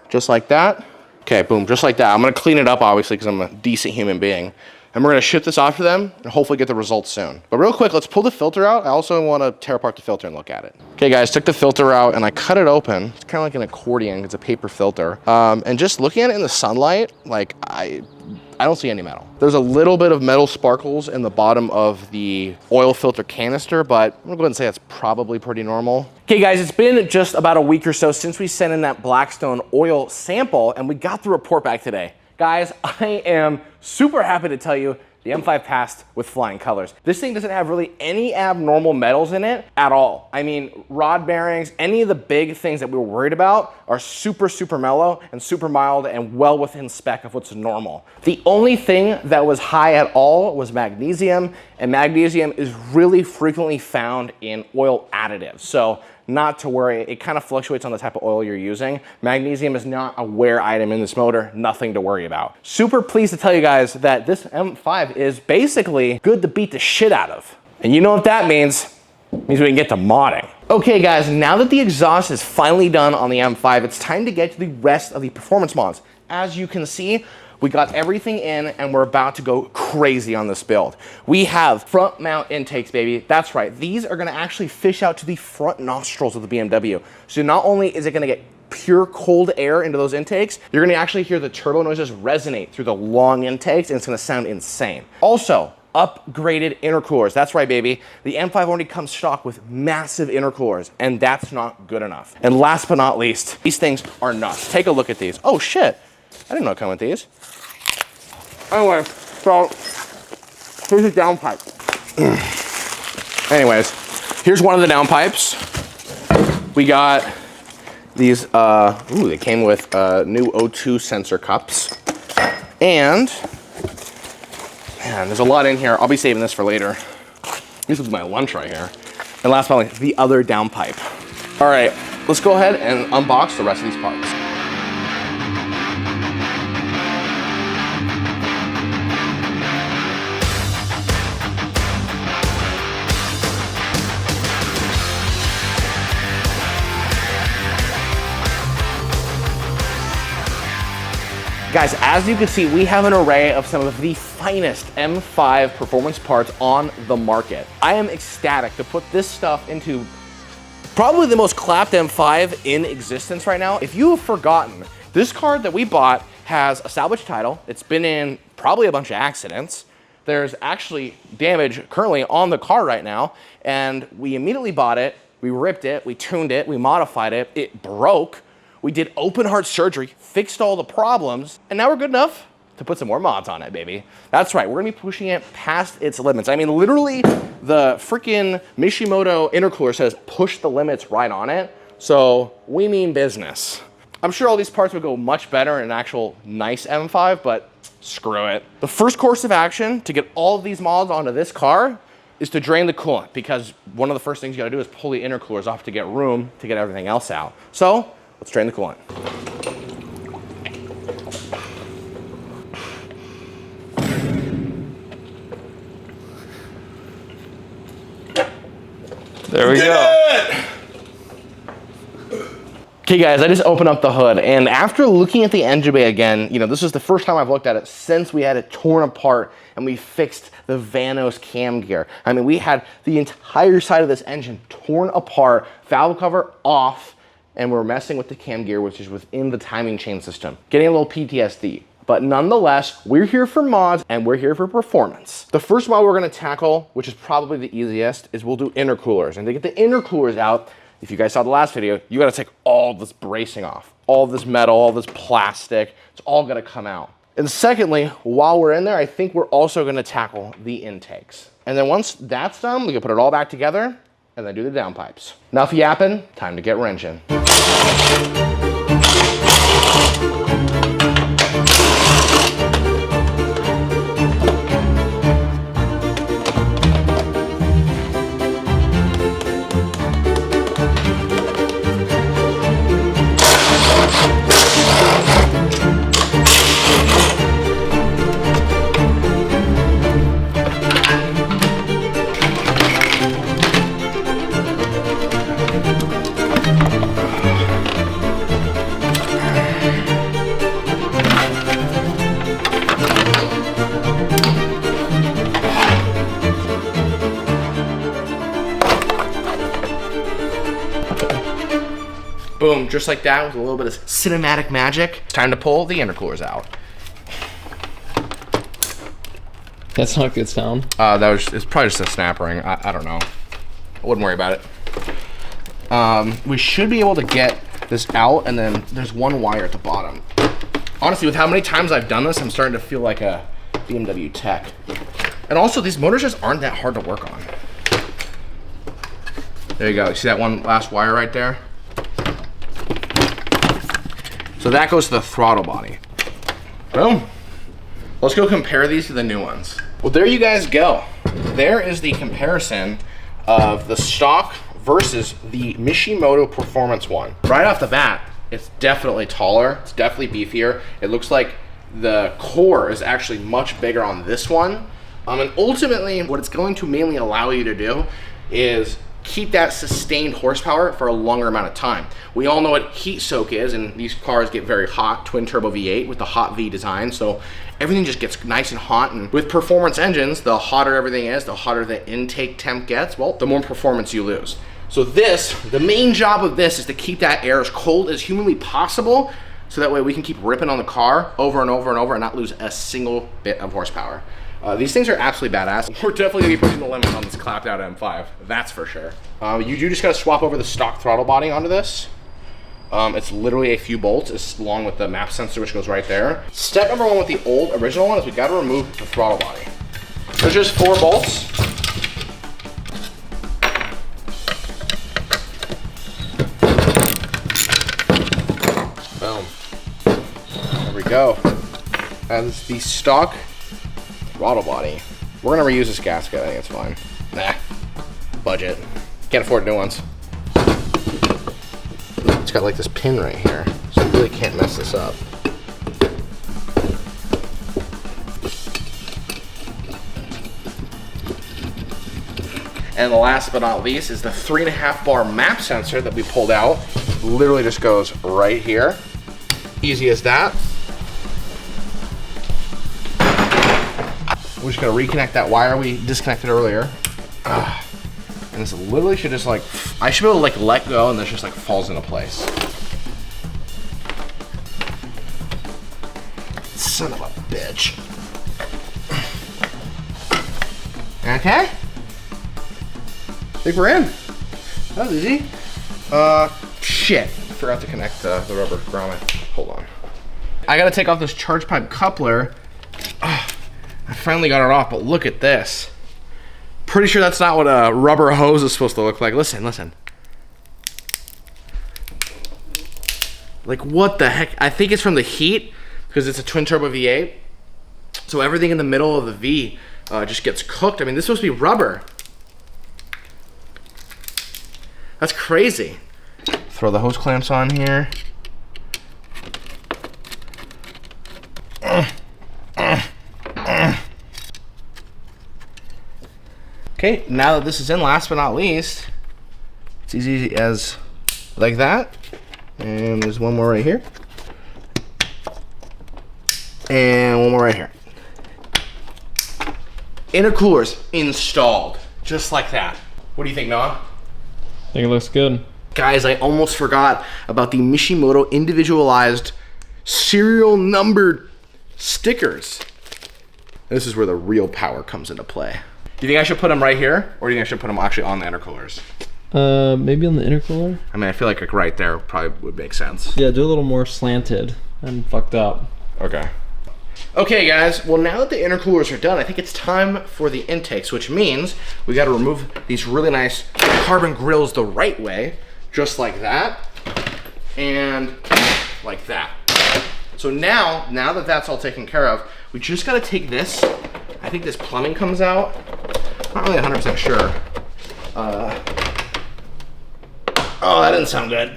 S1: Just like that. Okay, boom, just like that. I'm gonna clean it up, obviously, because I'm a decent human being. And we're gonna ship this off to them and hopefully get the results soon. But real quick, let's pull the filter out. I also wanna tear apart the filter and look at it. Okay guys, took the filter out and I cut it open. It's kind of like an accordion, it's a paper filter. And just looking at it in the sunlight, like I don't see any metal. There's a little bit of metal sparkles in the bottom of the oil filter canister, but I'm gonna go ahead and say that's probably pretty normal. Okay guys, it's been just about a week or so since we sent in that Blackstone oil sample and we got the report back today. Guys, I am super happy to tell you the M5 passed with flying colors. This thing doesn't have really any abnormal metals in it at all. I mean, rod bearings, any of the big things that we were worried about are super, super mellow and super mild and well within spec of what's normal. The only thing that was high at all was magnesium, and magnesium is really frequently found in oil additives. So not to worry, it kind of fluctuates on the type of oil you're using. Magnesium is not a wear item in this motor, nothing to worry about. Super pleased to tell you guys that this M5 is basically good to beat the shit out of. And you know what that means? It means we can get to modding. Okay guys, now that the exhaust is finally done on the M5, it's time to get to the rest of the performance mods. As you can see, we got everything in and we're about to go crazy on this build. We have front mount intakes, baby. That's right. These are gonna actually fish out to the front nostrils of the BMW. So not only is it gonna get pure cold air into those intakes, you're gonna actually hear the turbo noises resonate through the long intakes and it's gonna sound insane. Also, upgraded intercoolers. That's right, baby. The M5 already comes stock with massive intercoolers, and that's not good enough. And last but not least, these things are nuts. Take a look at these. Oh shit, I didn't know it came with these. Anyway, so here's a downpipe. Anyways, here's one of the downpipes. We got these, they came with new O2 sensor cups. And, man, there's a lot in here. I'll be saving this for later. This is my lunch right here. And last but not least, the other downpipe. All right, let's go ahead and unbox the rest of these parts. Guys, as you can see, we have an array of some of the finest M5 performance parts on the market. I am ecstatic to put this stuff into probably the most clapped M5 in existence right now. If you have forgotten, this car that we bought has a salvage title. It's been in probably a bunch of accidents. There's actually damage currently on the car right now, and we immediately bought it, we ripped it, we tuned it, we modified it, it broke. We did open heart surgery, fixed all the problems, and now we're good enough to put some more mods on it, baby. That's right, we're gonna be pushing it past its limits. I mean, literally, the freaking Mishimoto intercooler says push the limits right on it, so we mean business. I'm sure all these parts would go much better in an actual nice M5, but screw it. The first course of action to get all of these mods onto this car is to drain the coolant, because one of the first things you gotta do is pull the intercoolers off to get room to get everything else out. So, let's drain the coolant. There we go.
S2: Okay guys, I just opened up the hood, and after looking at the engine bay again, you know, this is the first time I've looked at it since we had it torn apart and we fixed the VANOS cam gear. I mean, we had the entire side of this engine torn apart, valve cover off, and we're messing with the cam gear, which is within the timing chain system. Getting a little PTSD. But nonetheless, we're here for mods and we're here for performance. The first mod we're gonna tackle, which is probably the easiest, is we'll do intercoolers. And to get the intercoolers out, if you guys saw the last video, you gotta take all this bracing off. All this metal, all this plastic, it's all gonna come out. And secondly, while we're in there, I think we're also gonna tackle the intakes. And then once that's done, we can put it all back together and then do the downpipes. Enough yapping, time to get wrenching. Boom, just like that with a little bit of cinematic magic. It's time to pull the intercoolers out.
S3: That's not a good sound.
S2: It's probably just a snap ring. I don't know. I wouldn't worry about it. We should be able to get this out, and then there's one wire at the bottom. Honestly, with how many times I've done this, I'm starting to feel like a BMW tech. And also, these motors just aren't that hard to work on. There you go. You see that one last wire right there? So that goes to the throttle body. Boom. Let's go compare these to the new ones. Well, there you guys go. There is the comparison of the stock versus the Mishimoto Performance one. Right off the bat, it's definitely taller. It's definitely beefier. It looks like the core is actually much bigger on this one. And ultimately, what it's going to mainly allow you to do is keep that sustained horsepower for a longer amount of time. We all know what heat soak is, and these cars get very hot, twin turbo V8 with the hot V design, so everything just gets nice and hot. And with performance engines, the hotter everything is, the hotter the intake temp gets, well, the more performance you lose. So the main job of this is to keep that air as cold as humanly possible, so that way we can keep ripping on the car over and over and over and not lose a single bit of horsepower. These things are absolutely badass. We're definitely gonna be pushing the limit on this clapped out M5, that's for sure. You do just gotta swap over the stock throttle body onto this. It's literally a few bolts, it's along with the map sensor, which goes right there. Step number one with the old original one is we gotta remove the throttle body. There's just 4 bolts. Boom. There we go. And it's the stock throttle body. We're gonna reuse this gasket, I think it's fine. Nah, budget. Can't afford new ones. It's got like this pin right here, so you really can't mess this up. And last but not least is the 3.5 bar map sensor that we pulled out. Literally just goes right here. Easy as that. We're just gonna reconnect that wire we disconnected earlier. And this literally should just like, I should be able to like let go and this just like falls into place. Son of a bitch. Okay. I think we're in. That was easy. Shit. Forgot to connect the rubber grommet. Hold on. I gotta take off this charge pipe coupler. I finally got it off, but look at this. Pretty sure that's not what a rubber hose is supposed to look like. Listen, listen. Like, what the heck? I think it's from the heat, because it's a twin turbo V8. So everything in the middle of the V just gets cooked. I mean, this is supposed to be rubber. That's crazy. Throw the hose clamps on here. Okay, now that this is in, last but not least, it's easy as like that. And there's one more right here. And one more right here. Intercoolers installed, just like that. What do you think, Noah?
S3: I think it looks good.
S2: Guys, I almost forgot about the Mishimoto individualized serial numbered stickers. This is where the real power comes into play. Do you think I should put them right here, or do you think I should put them actually on the intercoolers?
S3: Maybe on the intercooler?
S2: I mean, I feel like right there probably would make sense.
S3: Yeah, do a little more slanted and fucked up.
S2: Okay. Okay, guys, well, now that the intercoolers are done, I think it's time for the intakes, which means we got to remove these really nice carbon grills the right way, just like that, and like that. So now that that's all taken care of, we just got to take this. I think this plumbing comes out. Not really 100% sure. Oh, that didn't sound good.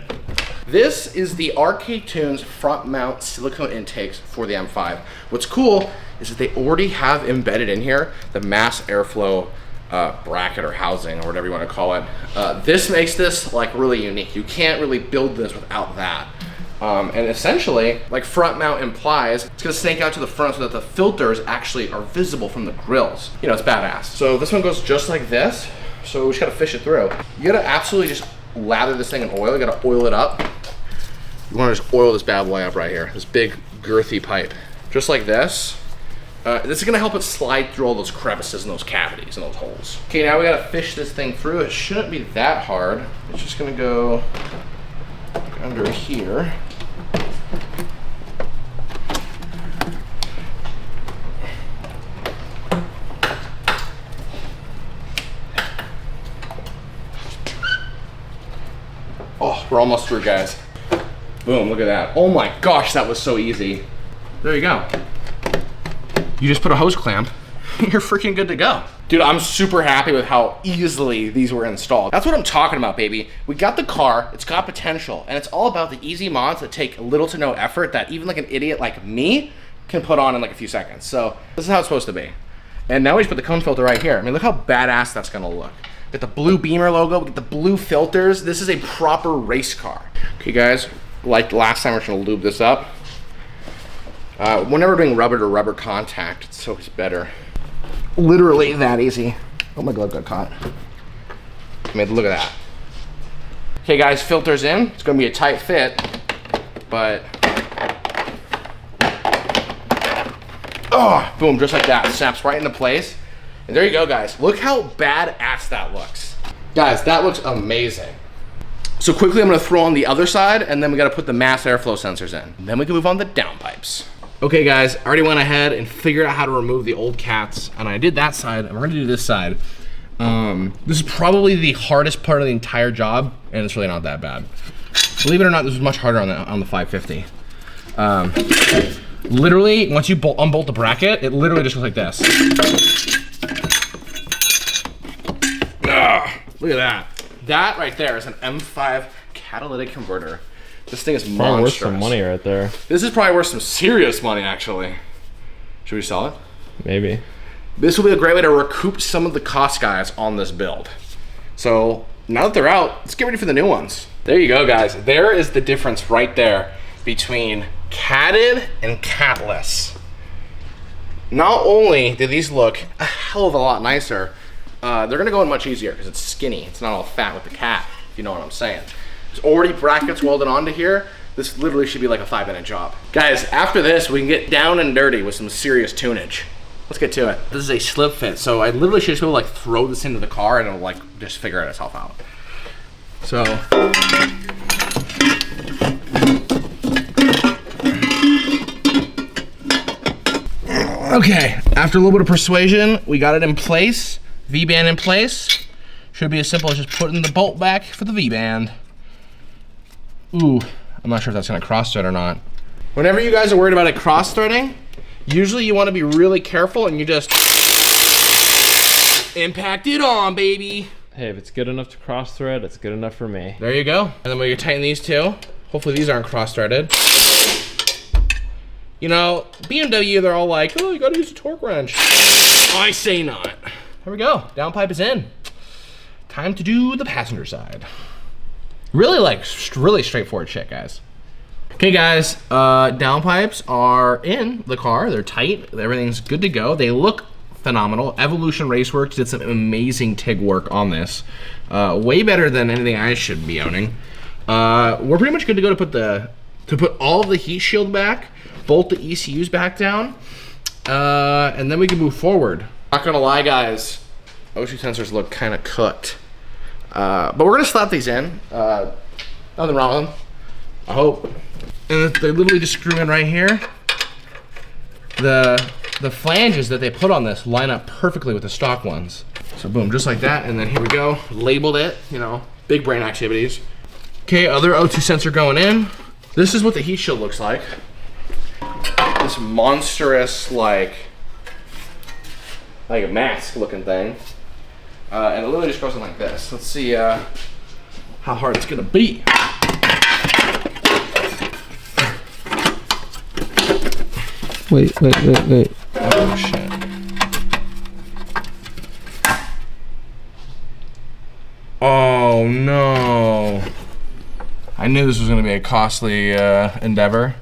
S2: This is the RK Tunes front mount silicone intakes for the M5. What's cool is that they already have embedded in here the mass airflow bracket or housing or whatever you want to call it. This makes this like really unique. You can't really build this without that. And essentially, like front mount implies, it's gonna snake out to the front so that the filters actually are visible from the grills. You know, it's badass. So this one goes just like this. So we just gotta fish it through. You gotta absolutely just lather this thing in oil. You gotta oil it up. You wanna just oil this bad boy up right here. This big girthy pipe. Just like this. This is gonna help it slide through all those crevices and those cavities and those holes. Okay, now we gotta fish this thing through. It shouldn't be that hard. It's just gonna go under here. Oh, we're almost through, guys. Boom, look at that. Oh my gosh, that was so easy. There you go. You just put a hose clamp, you're freaking good to go. Dude, I'm super happy with how easily these were installed. That's what I'm talking about, baby. We got the car, it's got potential, and it's all about the easy mods that take little to no effort that even like an idiot like me can put on in like a few seconds. So this is how it's supposed to be. And now we just put the cone filter right here. I mean, look how badass that's gonna look. Get the blue Beamer logo, get the blue filters. This is a proper race car. Okay, guys, like last time, we're gonna lube this up. Whenever we're doing rubber to rubber contact, it's always better. Literally that easy. Oh, my glove got caught. I mean, look at that. Okay, guys, filters in. It's gonna be a tight fit, but oh, boom, just like that. Snaps right into place. And there you go, guys. Look how badass that looks. Guys, that looks amazing. So quickly, I'm gonna throw on the other side, and then we gotta put the mass airflow sensors in. And then we can move on to downpipes. Okay, guys, I already went ahead and figured out how to remove the old cats, and I did that side, and we're gonna do this side. This is probably the hardest part of the entire job, and it's really not that bad. Believe it or not, this was much harder on the 550. Literally, once you unbolt the bracket, it literally just goes like this. Look at that. That right there is an M5 catalytic converter. This thing is monstrous.
S3: Probably worth some money right there.
S2: This is probably worth some serious money, actually. Should we sell it?
S3: Maybe.
S2: This will be a great way to recoup some of the cost, guys, on this build. So now that they're out, let's get ready for the new ones. There you go, guys. There is the difference right there between catted and catless. Not only do these look a hell of a lot nicer, they're gonna go in much easier because it's skinny. It's not all fat with the cat, if you know what I'm saying. There's already brackets welded onto here. This literally should be like a 5-minute job. Guys, after this, we can get down and dirty with some serious tunage. Let's get to it. This is a slip fit, so I literally should just be able to like throw this into the car and it'll like just figure itself out. So. Okay, after a little bit of persuasion, we got it in place. V-band in place. Should be as simple as just putting the bolt back for the V-band. Ooh, I'm not sure if that's gonna cross thread or not. Whenever you guys are worried about it cross threading, usually you wanna be really careful and you just impact it on, baby.
S3: Hey, if it's good enough to cross thread, it's good enough for me.
S2: There you go. And then we can tighten these two. Hopefully these aren't cross threaded. You know, BMW, they're all like, oh, you gotta use a torque wrench. I say not. There we go, downpipe is in. Time to do the passenger side. Really straightforward shit, guys. Okay, guys, downpipes are in the car. They're tight. Everything's good to go. They look phenomenal. Evolution Raceworks did some amazing TIG work on this. Way better than anything I should be owning. We're pretty much good to go to put all of the heat shield back, bolt the ECUs back down, and then we can move forward. Not gonna lie, guys, O2 sensors look kind of cooked. But we're gonna slap these in. Nothing wrong with them, I hope. And they literally just screw in right here. The flanges that they put on this line up perfectly with the stock ones. So boom, just like that, and then here we go. Labeled it, you know, big brain activities. Okay, other O2 sensor going in. This is what the heat shield looks like. This monstrous, like a mask looking thing. And it literally just goes in like this. Let's see how hard it's gonna be.
S3: Wait.
S2: Oh shit. Oh no. I knew this was gonna be a costly endeavor.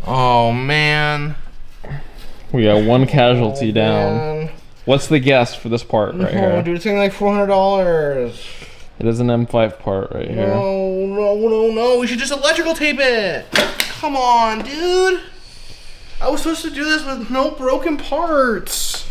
S2: Oh man.
S3: We got one casualty down.
S2: Man.
S3: What's the guess for this part right here?
S2: Dude, it's gonna be like $400.
S3: It is an M5 part right here.
S2: No. We should just electrical tape it. Come on, dude. I was supposed to do this with no broken parts.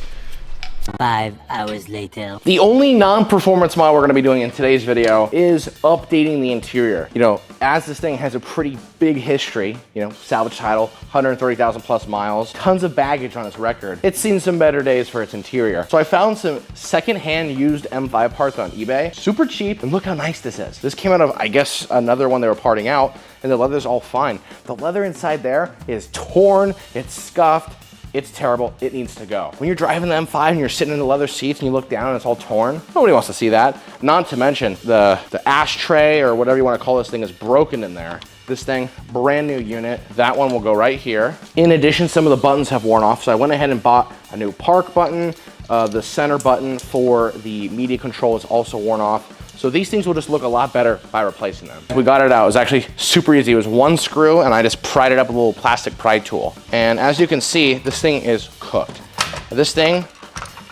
S5: 5 hours later.
S1: The only non-performance mod we're gonna be doing in today's video is updating the interior. You know, as this thing has a pretty big history, you know, salvage title, 130,000 plus miles, tons of baggage on its record. It's seen some better days for its interior. So I found some secondhand used M5 parts on eBay, super cheap, and look how nice this is. This came out of, I guess, another one they were parting out, and the leather's all fine. The leather inside there is torn, it's scuffed, it's terrible, it needs to go. When you're driving the M5 and you're sitting in the leather seats and you look down and it's all torn, nobody wants to see that. Not to mention the ashtray or whatever you want to call this thing is broken in there. This thing, brand new unit. That one will go right here. In addition, some of the buttons have worn off, so I went ahead and bought a new park button. The center button for the media control is also worn off. So these things will just look a lot better by replacing them. We got it out. It was actually super easy. It was one screw and I just pried it up with a little plastic pry tool. And as you can see, this thing is cooked. This thing,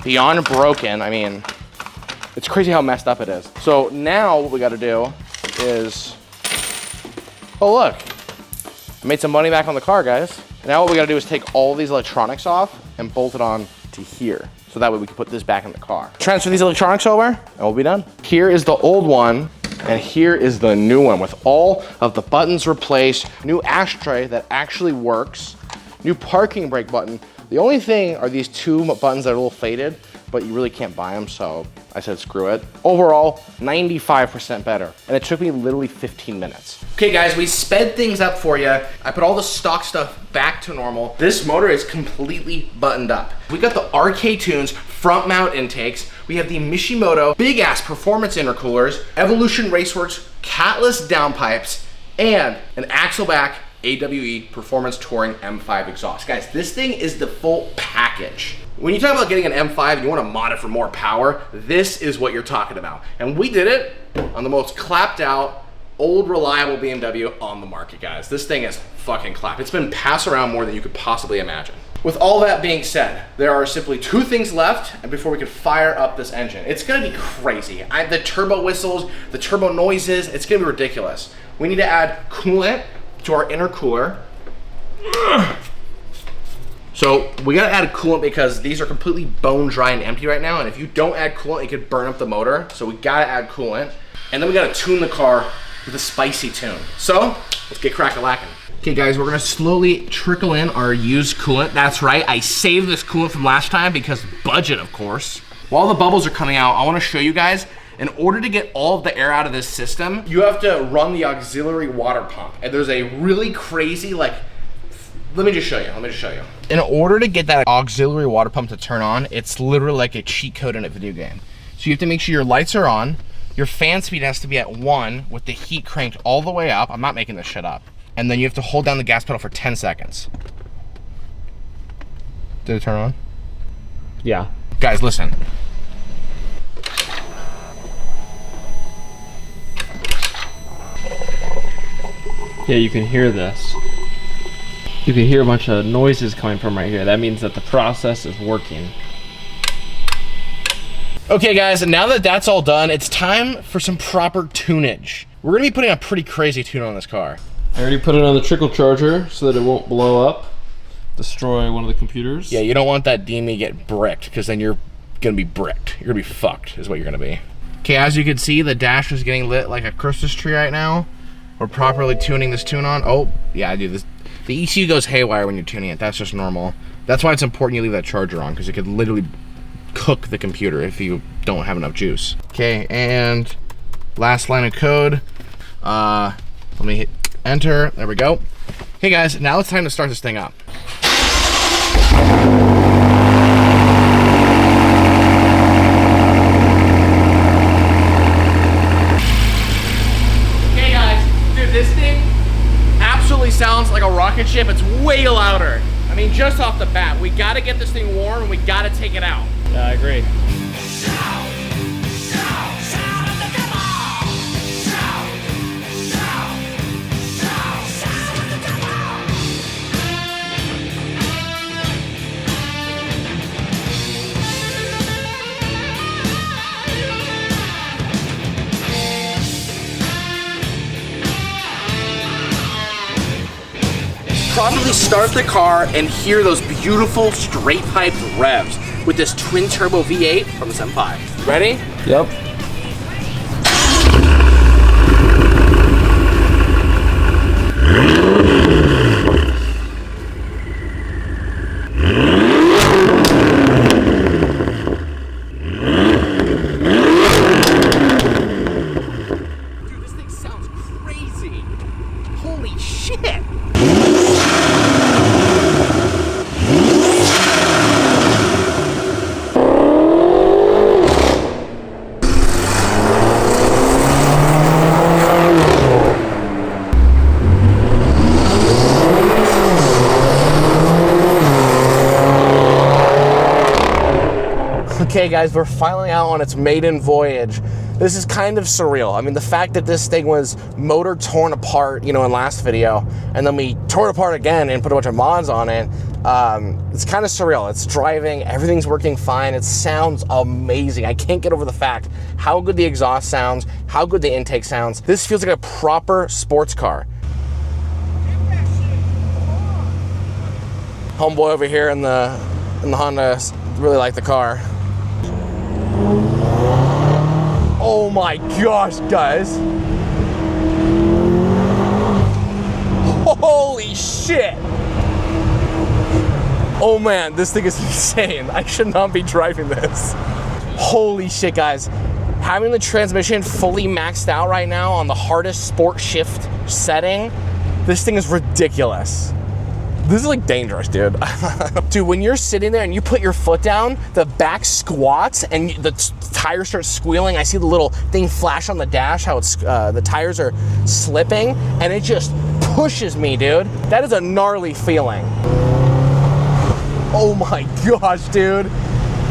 S1: beyond broken, I mean, it's crazy how messed up it is. So now what we gotta do is, oh look, I made some money back on the car, guys. Now what we gotta do is take all these electronics off and bolt it on to here. So that way we can put this back in the car. Transfer these electronics over and we'll be done. Here is the old one and here is the new one with all of the buttons replaced, new ashtray that actually works, new parking brake button. The only thing are these two buttons that are a little faded, but you really can't buy them, so I said screw it. Overall, 95% better, and it took me literally 15 minutes. Okay guys, we sped things up for you. I put all the stock stuff back to normal. This motor is completely buttoned up. We got the RK Tunes front mount intakes. We have the Mishimoto big ass performance intercoolers, Evolution Raceworks catless downpipes, and an Axleback AWE Performance Touring M5 exhaust. Guys, this thing is the full package. When you talk about getting an M5 and you want to mod it for more power, this is what you're talking about. And we did it on the most clapped out, old reliable BMW on the market, guys. This thing is fucking clap. It's been passed around more than you could possibly imagine. With all that being said, there are simply two things left and before we could fire up this engine. It's gonna be crazy. The turbo whistles, the turbo noises, it's gonna be ridiculous. We need to add coolant to our intercooler. So we gotta add coolant because these are completely bone dry and empty right now, and if you don't add coolant, it could burn up the motor. So we gotta add coolant. And then we gotta tune the car with a spicy tune. So let's get crack-a-lackin'. Okay guys, we're gonna slowly trickle in our used coolant. That's right, I saved this coolant from last time because budget, of course. While the bubbles are coming out, I wanna show you guys, in order to get all of the air out of this system, you have to run the auxiliary water pump. And there's a really crazy, let me just show you. In order to get that auxiliary water pump to turn on, it's literally like a cheat code in a video game. So you have to make sure your lights are on, your fan speed has to be at 1 with the heat cranked all the way up. I'm not making this shit up. And then you have to hold down the gas pedal for 10 seconds. Did it turn on?
S3: Yeah.
S2: Guys, listen.
S3: Yeah, you can hear this. You can hear a bunch of noises coming from right here. That means that the process is working.
S2: Okay guys, and now that that's all done, it's time for some proper tunage. We're gonna be putting a pretty crazy tune on this car.
S3: I already put it on the trickle charger so that it won't blow up, destroy one of the computers.
S2: Yeah, you don't want that DME to get bricked, because then you're gonna be bricked. You're gonna be fucked, is what you're gonna be. Okay, as you can see, the dash is getting lit like a Christmas tree right now. We're properly tuning this tune on. Oh, yeah, I do this. The ECU goes haywire when you're tuning it. That's just normal. That's why it's important you leave that charger on, because it could literally cook the computer if you don't have enough juice. Okay, and last line of code. Let me hit enter. There we go. Okay, guys, now it's time to start this thing up. Okay, guys, dude, this thing absolutely sounds like a rocket ship. It's way louder. I mean, just off the bat, we gotta get this thing warm and we gotta take it out.
S3: Yeah, I agree.
S2: Probably start the car and hear those beautiful straight piped revs with this twin turbo V8 from this M5. Ready?
S3: Yep.
S2: Dude, this thing sounds crazy. Holy shit. Okay guys, we're finally out on its maiden voyage. This is kind of surreal. I mean, the fact that this thing was motor torn apart, you know, in last video, and then we tore it apart again and put a bunch of mods on it, it's kind of surreal. It's driving, everything's working fine, it sounds amazing. I can't get over the fact how good the exhaust sounds, how good the intake sounds. This feels like a proper sports car. Homeboy over here in the Honda really like the car. Oh my gosh, guys. Holy shit. Oh man, this thing is insane. I should not be driving this. Holy shit, guys. Having the transmission fully maxed out right now on the hardest sport shift setting, this thing is ridiculous. This is like dangerous, dude. Dude, when you're sitting there and you put your foot down, the back squats and the tires start squealing. I see the little thing flash on the dash, how it's the tires are slipping, and it just pushes me, dude. That is a gnarly feeling. Oh my gosh, dude.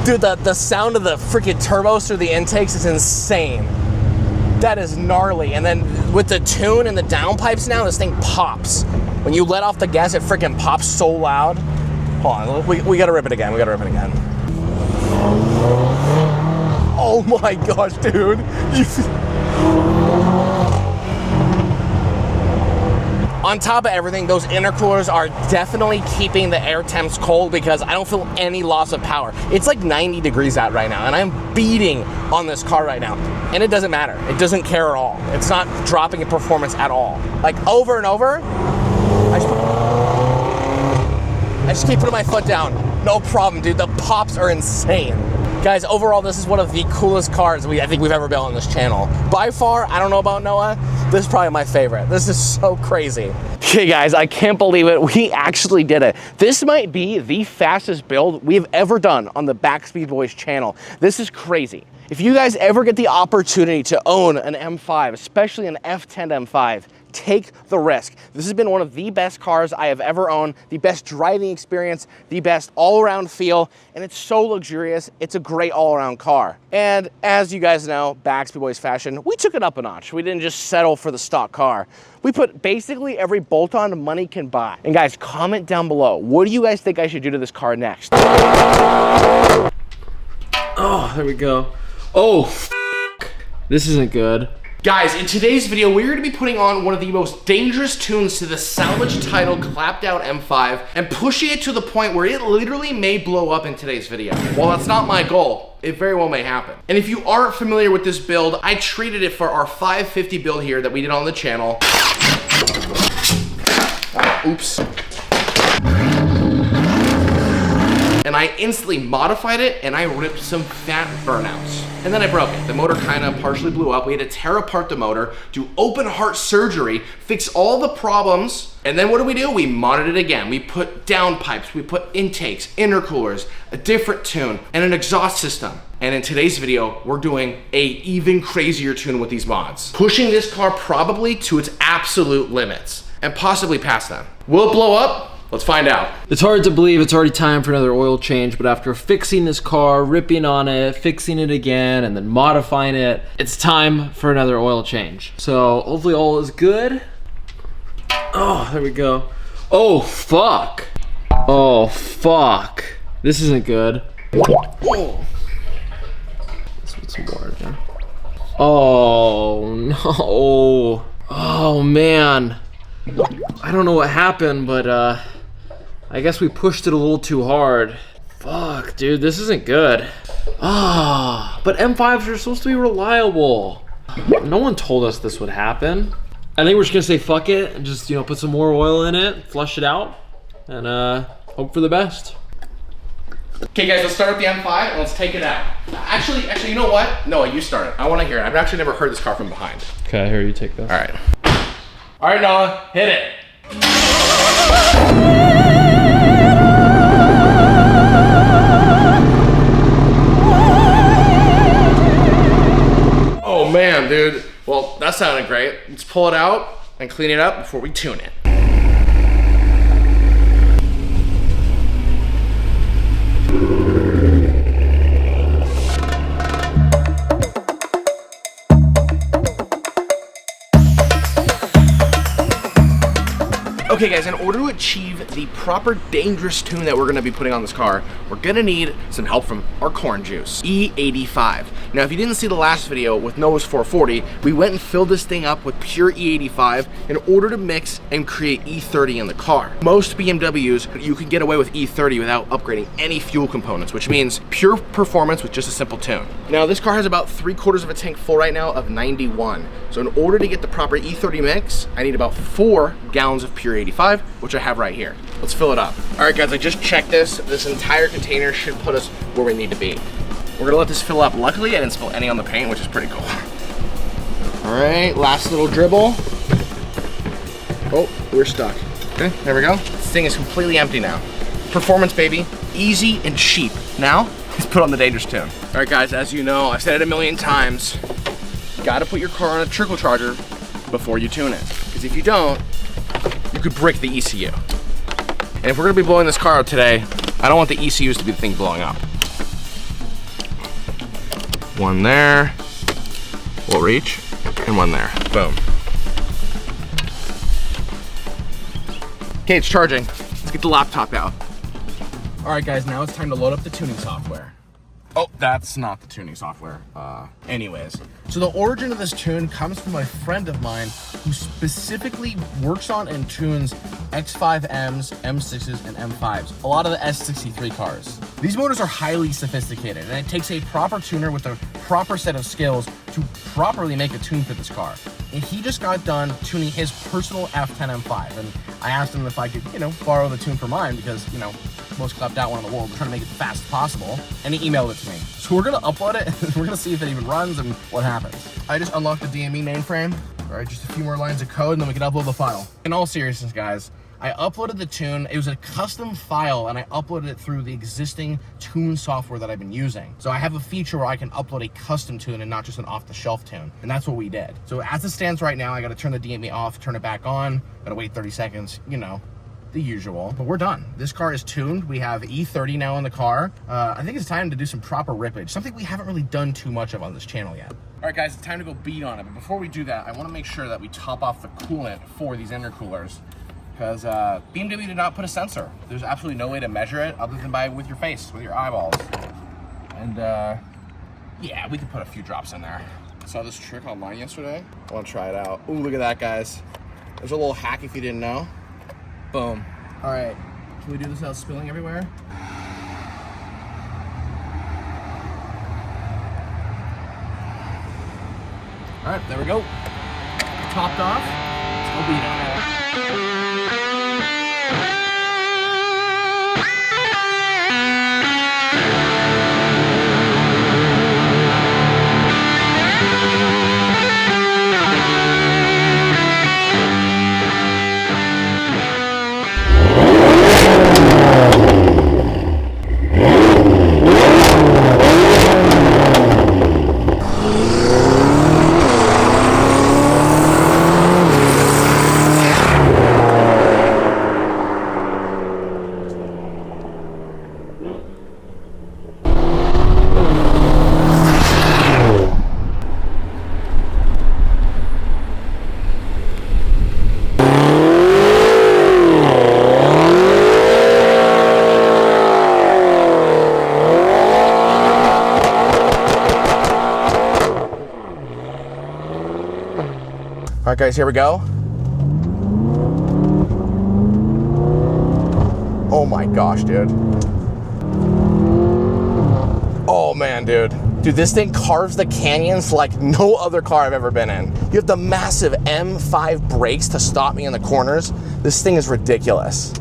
S2: Dude, the sound of the freaking turbos through the intakes is insane. That is gnarly. And then with the tune and the downpipes now, this thing pops. When you let off the gas, it freaking pops so loud. Hold on, we gotta rip it again. We gotta rip it again. Oh my gosh, dude. On top of everything, those intercoolers are definitely keeping the air temps cold because I don't feel any loss of power. It's like 90 degrees out right now, and I'm beating on this car right now. And it doesn't matter. It doesn't care at all. It's not dropping in performance at all. Like over and over, I just keep putting my foot down. No problem, dude. The pops are insane. Guys, overall, this is one of the coolest cars I think we've ever built on this channel. By far, I don't know about Noah, this is probably my favorite. This is so crazy. Okay guys, I can't believe it. We actually did it. This might be the fastest build we've ever done on the Backspeed Boys channel. This is crazy. If you guys ever get the opportunity to own an M5, especially an F10 M5,
S1: take the risk. This has been one of the best cars I have ever owned, the best driving experience, the best all-around feel, and it's so luxurious. It's a great all-around car. And as you guys know, Backspeed Boys fashion, we took it up a notch. We didn't just settle for the stock car. We put basically every bolt-on money can buy. And guys, comment down below, what do you guys think I should do to this car next?
S3: Oh, there we go. Oh, this isn't good.
S2: Guys, in today's video, we're going to be putting on one of the most dangerous tunes to the salvage title clapped out M5 and pushing it to the point where it literally may blow up in today's video. While that's not my goal, it very well may happen. And if you aren't familiar with this build, I treated it for our 550 build here that we did on the channel. Oops. And I instantly modified it and I ripped some fat burnouts. And then I broke it. The motor kind of partially blew up. We had to tear apart the motor, do open heart surgery, fix all the problems. And then what do? We modded it again. We put downpipes, we put intakes, intercoolers, a different tune, and an exhaust system. And in today's video, we're doing a even crazier tune with these mods. Pushing this car probably to its absolute limits and possibly past them. Will it blow up? Let's find out.
S3: It's hard to believe it's already time for another oil change, but after fixing this car, ripping on it, fixing it again, and then modifying it, it's time for another oil change. So hopefully all is good. Oh, there we go. Oh, fuck. Oh, fuck. This isn't good. Oh. Let's put some water there. Oh, no. Oh, man. I don't know what happened, but I guess we pushed it a little too hard. Fuck, dude, this isn't good. Ah, but M5s are supposed to be reliable. No one told us this would happen. I think we're just gonna say fuck it and just, you know, put some more oil in it, flush it out, and hope for the best.
S2: Okay guys, let's start with the M5 and let's take it out. Actually, you know what? Noah, you start it. I wanna hear it. I've actually never heard this car from behind.
S3: Okay, here, you take this.
S2: All right, Noah, hit it. Oh man, dude. Well, that sounded great. Let's pull it out and clean it up before we tune it. Okay guys, in order to achieve the proper dangerous tune that we're gonna be putting on this car, we're gonna need some help from our corn juice, E85. Now if you didn't see the last video with Noah's 440, we went and filled this thing up with pure E85 in order to mix and create E30 in the car. Most BMWs, you can get away with E30 without upgrading any fuel components, which means pure performance with just a simple tune. Now this car has about 3/4 of a tank full right now of 91. So in order to get the proper E30 mix, I need about 4 gallons of pure 85, which I have right here. Let's fill it up. All right guys, I just checked this. This entire container should put us where we need to be. We're gonna let this fill up. Luckily I didn't spill any on the paint, which is pretty cool. All right, last little dribble. Oh, we're stuck. Okay, there we go. This thing is completely empty now. Performance, baby. Easy and cheap. Now, let's put on the dangerous tune. All right guys, as you know, I've said it a million times, you gotta put your car on a trickle charger before you tune it. Because if you don't, you could brick the ECU. And if we're gonna be blowing this car out today, I don't want the ECUs to be the thing blowing up. One there, will reach, and one there, boom. Okay, it's charging. Let's get the laptop out. All right guys, now it's time to load up the tuning software. Oh, that's not the tuning software. Anyways, so the origin of this tune comes from a friend of mine who specifically works on and tunes X5Ms, M6s, and M5s. A lot of the S63 cars. These motors are highly sophisticated, and it takes a proper tuner with a proper set of skills to properly make a tune for this car. And he just got done tuning his personal F10 M5, and I asked him if I could, you know, borrow the tune for mine because, you know, most clapped out one in the world. We're trying to make it fast as possible, and he emailed it to me. So we're gonna upload it, and we're gonna see if it even runs and what happens. I just unlocked the DME mainframe. All right, just a few more lines of code, and then we can upload the file. In all seriousness, guys, I uploaded the tune. It was a custom file, and I uploaded it through the existing tune software that I've been using. So I have a feature where I can upload a custom tune and not just an off-the-shelf tune, and that's what we did. So as it stands right now, I gotta turn the DME off, turn it back on, gotta wait 30 seconds, you know, the usual, but we're done. This car is tuned. We have E30 now in the car. I think it's time to do some proper rippage, something we haven't really done too much of on this channel yet. All right, guys, it's time to go beat on it. But before we do that, I want to make sure that we top off the coolant for these intercoolers, because BMW did not put a sensor. There's absolutely no way to measure it other than with your face, with your eyeballs. And yeah, we could put a few drops in there. I saw this trick online yesterday. I want to try it out. Ooh, look at that, guys. There's a little hack if you didn't know. Boom. All right, can we do this without spilling everywhere? All right, there we go. Topped off. Let's go beat on it. All right, guys, here we go. Oh my gosh, dude. Oh man, dude. Dude, this thing carves the canyons like no other car I've ever been in. You have the massive M5 brakes to stop me in the corners. This thing is ridiculous.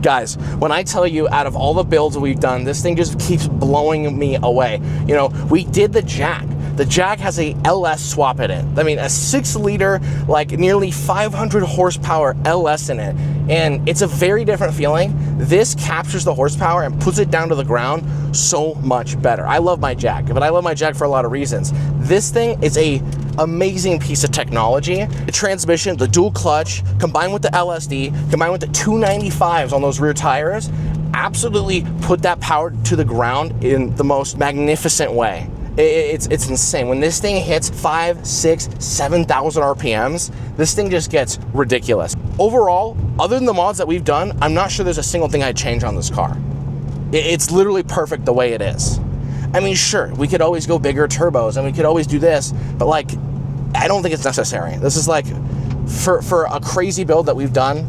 S2: Guys, when I tell you out of all the builds we've done, this thing just keeps blowing me away. You know, we did the Jag. The Jag has a LS swap in it. I mean, a 6-liter, like nearly 500 horsepower LS in it. And it's a very different feeling. This captures the horsepower and puts it down to the ground so much better. I love my Jag, but I love my Jag for a lot of reasons. This thing is a amazing piece of technology. The transmission, the dual clutch, combined with the LSD, combined with the 295s on those rear tires, absolutely put that power to the ground in the most magnificent way. It's insane. When this thing hits 5, 6, 7,000 RPMs, this thing just gets ridiculous. Overall, other than the mods that we've done, I'm not sure there's a single thing I'd change on this car. It's literally perfect the way it is. I mean, sure, we could always go bigger turbos and we could always do this, but like, I don't think it's necessary. This is like, for a crazy build that we've done,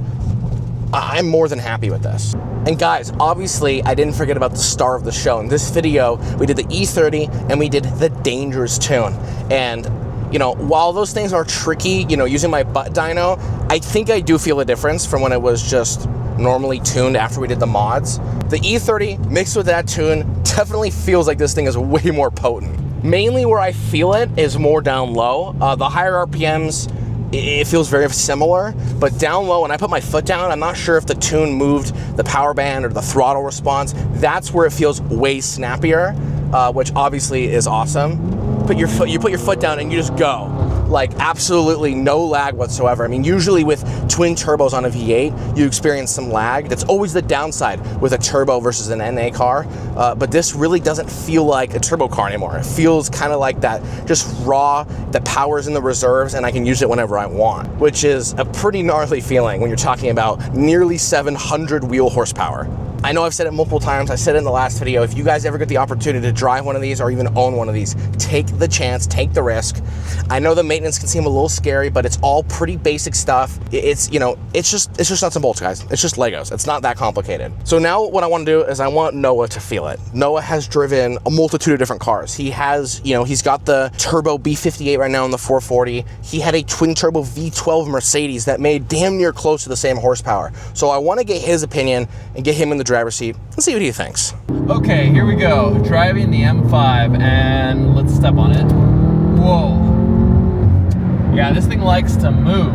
S2: I'm more than happy with this. And guys, obviously, I didn't forget about the star of the show. In this video, we did the E30 and we did the Dangerous tune. And, you know, while those things are tricky, you know, using my butt dyno, I think I do feel a difference from when it was just normally tuned after we did the mods. The E30 mixed with that tune definitely feels like this thing is way more potent. Mainly where I feel it is more down low. The higher RPMs, it feels very similar, but down low, when I put my foot down, I'm not sure if the tune moved the power band or the throttle response. That's where it feels way snappier, which obviously is awesome. You put your foot down and you just go. Like absolutely no lag whatsoever. I mean, usually with twin turbos on a V8, you experience some lag. That's always the downside with a turbo versus an NA car. But this really doesn't feel like a turbo car anymore. It feels kind of like that, just raw, the power's in the reserves and I can use it whenever I want, which is a pretty gnarly feeling when you're talking about nearly 700 wheel horsepower. I know I've said it multiple times. I said it in the last video. If you guys ever get the opportunity to drive one of these or even own one of these, take the chance, take the risk. I know the maintenance can seem a little scary, but it's all pretty basic stuff. It's, you know, it's just nuts and bolts, guys. It's just Legos. It's not that complicated. So now what I want to do is I want Noah to feel it. Noah has driven a multitude of different cars. He has, you know, he's got the turbo B58 right now in the 440. He had a twin turbo V12 Mercedes that made damn near close to the same horsepower. So I want to get his opinion and get him in the
S1: driver's seat and see what he thinks.
S3: Okay, here we go. Driving the M5, and let's step on it. Whoa. Yeah, this thing likes to move.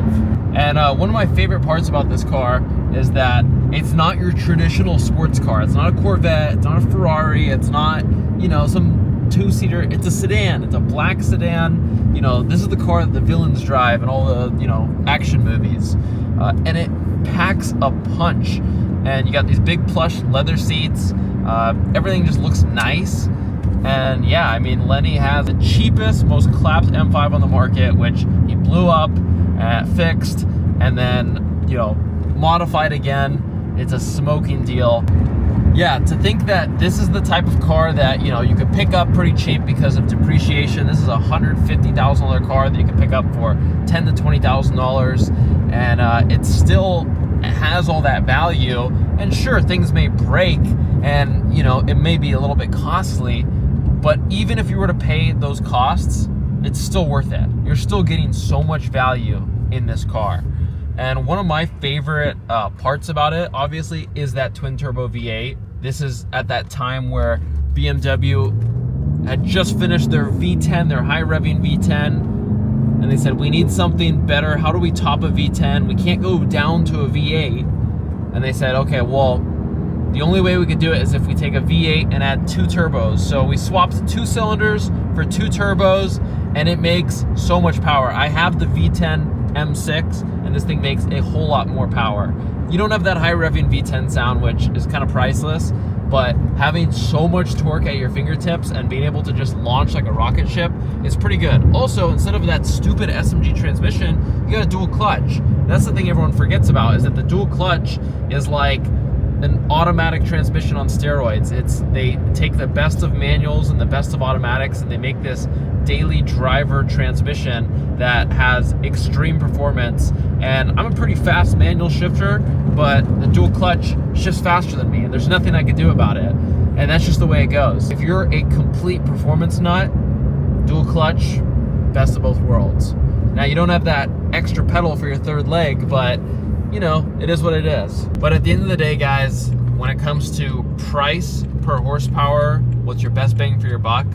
S3: And one of my favorite parts about this car is that it's not your traditional sports car. It's not a Corvette, it's not a Ferrari, it's not, you know, some two-seater. It's a sedan. It's a black sedan. You know, this is the car that the villains drive in all the, you know, action movies. And it packs a punch. And you got these big plush leather seats. Everything just looks nice. And yeah, I mean, Lenny has the cheapest, most collapsed M5 on the market, which he blew up, fixed, and then, you know, modified again. It's a smoking deal. Yeah, to think that this is the type of car that, you know, you could pick up pretty cheap because of depreciation. This is a $150,000 car that you can pick up for $10,000 to $20,000, and it still has all that value. And sure, things may break, and, you know, it may be a little bit costly, but even if you were to pay those costs, it's still worth it. You're still getting so much value in this car. And one of my favorite parts about it, obviously, is that twin turbo V8. This is at that time where BMW had just finished their V10, their high revving V10, and they said, we need something better. How do we top a V10? We can't go down to a V8. And they said, okay, well, the only way we could do it is if we take a V8 and add 2 turbos. So we swapped 2 cylinders for 2 turbos, and it makes so much power. I have the V10 M6, and this thing makes a whole lot more power. You don't have that high revving V10 sound, which is kind of priceless, but having so much torque at your fingertips and being able to just launch like a rocket ship is pretty good. Also, instead of that stupid SMG transmission, you got a dual clutch. That's the thing everyone forgets about, is that the dual clutch is like an automatic transmission on steroids. They take the best of manuals and the best of automatics, and they make this daily driver transmission that has extreme performance. And I'm a pretty fast manual shifter, but the dual clutch shifts faster than me, and there's nothing I can do about it. And that's just the way it goes. If you're a complete performance nut, dual clutch, best of both worlds. Now, you don't have that extra pedal for your third leg, but you know, it is what it is. But at the end of the day, guys, when it comes to price per horsepower, what's your best bang for your buck,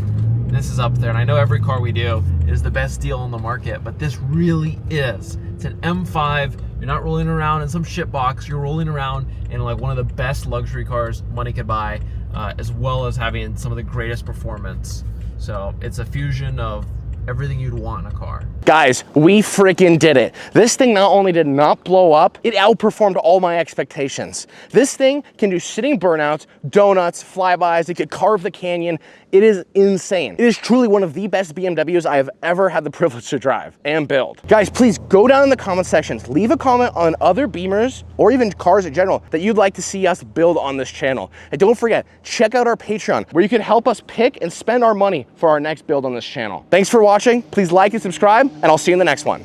S3: this is up there. And I know every car we do is the best deal on the market, but this really is. It's an M5. You're not rolling around in some shit box. You're rolling around in like one of the best luxury cars money could buy, as well as having some of the greatest performance. So it's a fusion of everything you'd want in a car.
S1: Guys, we freaking did it. This thing not only did not blow up, it outperformed all my expectations. This thing can do sitting burnouts, donuts, flybys, it could carve the canyon. It is insane. It is truly one of the best BMWs I have ever had the privilege to drive and build. Guys, please go down in the comment sections, leave a comment on other Beamers or even cars in general that you'd like to see us build on this channel. And don't forget, check out our Patreon where you can help us pick and spend our money for our next build on this channel. Thanks for watching. Please like and subscribe, and I'll see you in the next one.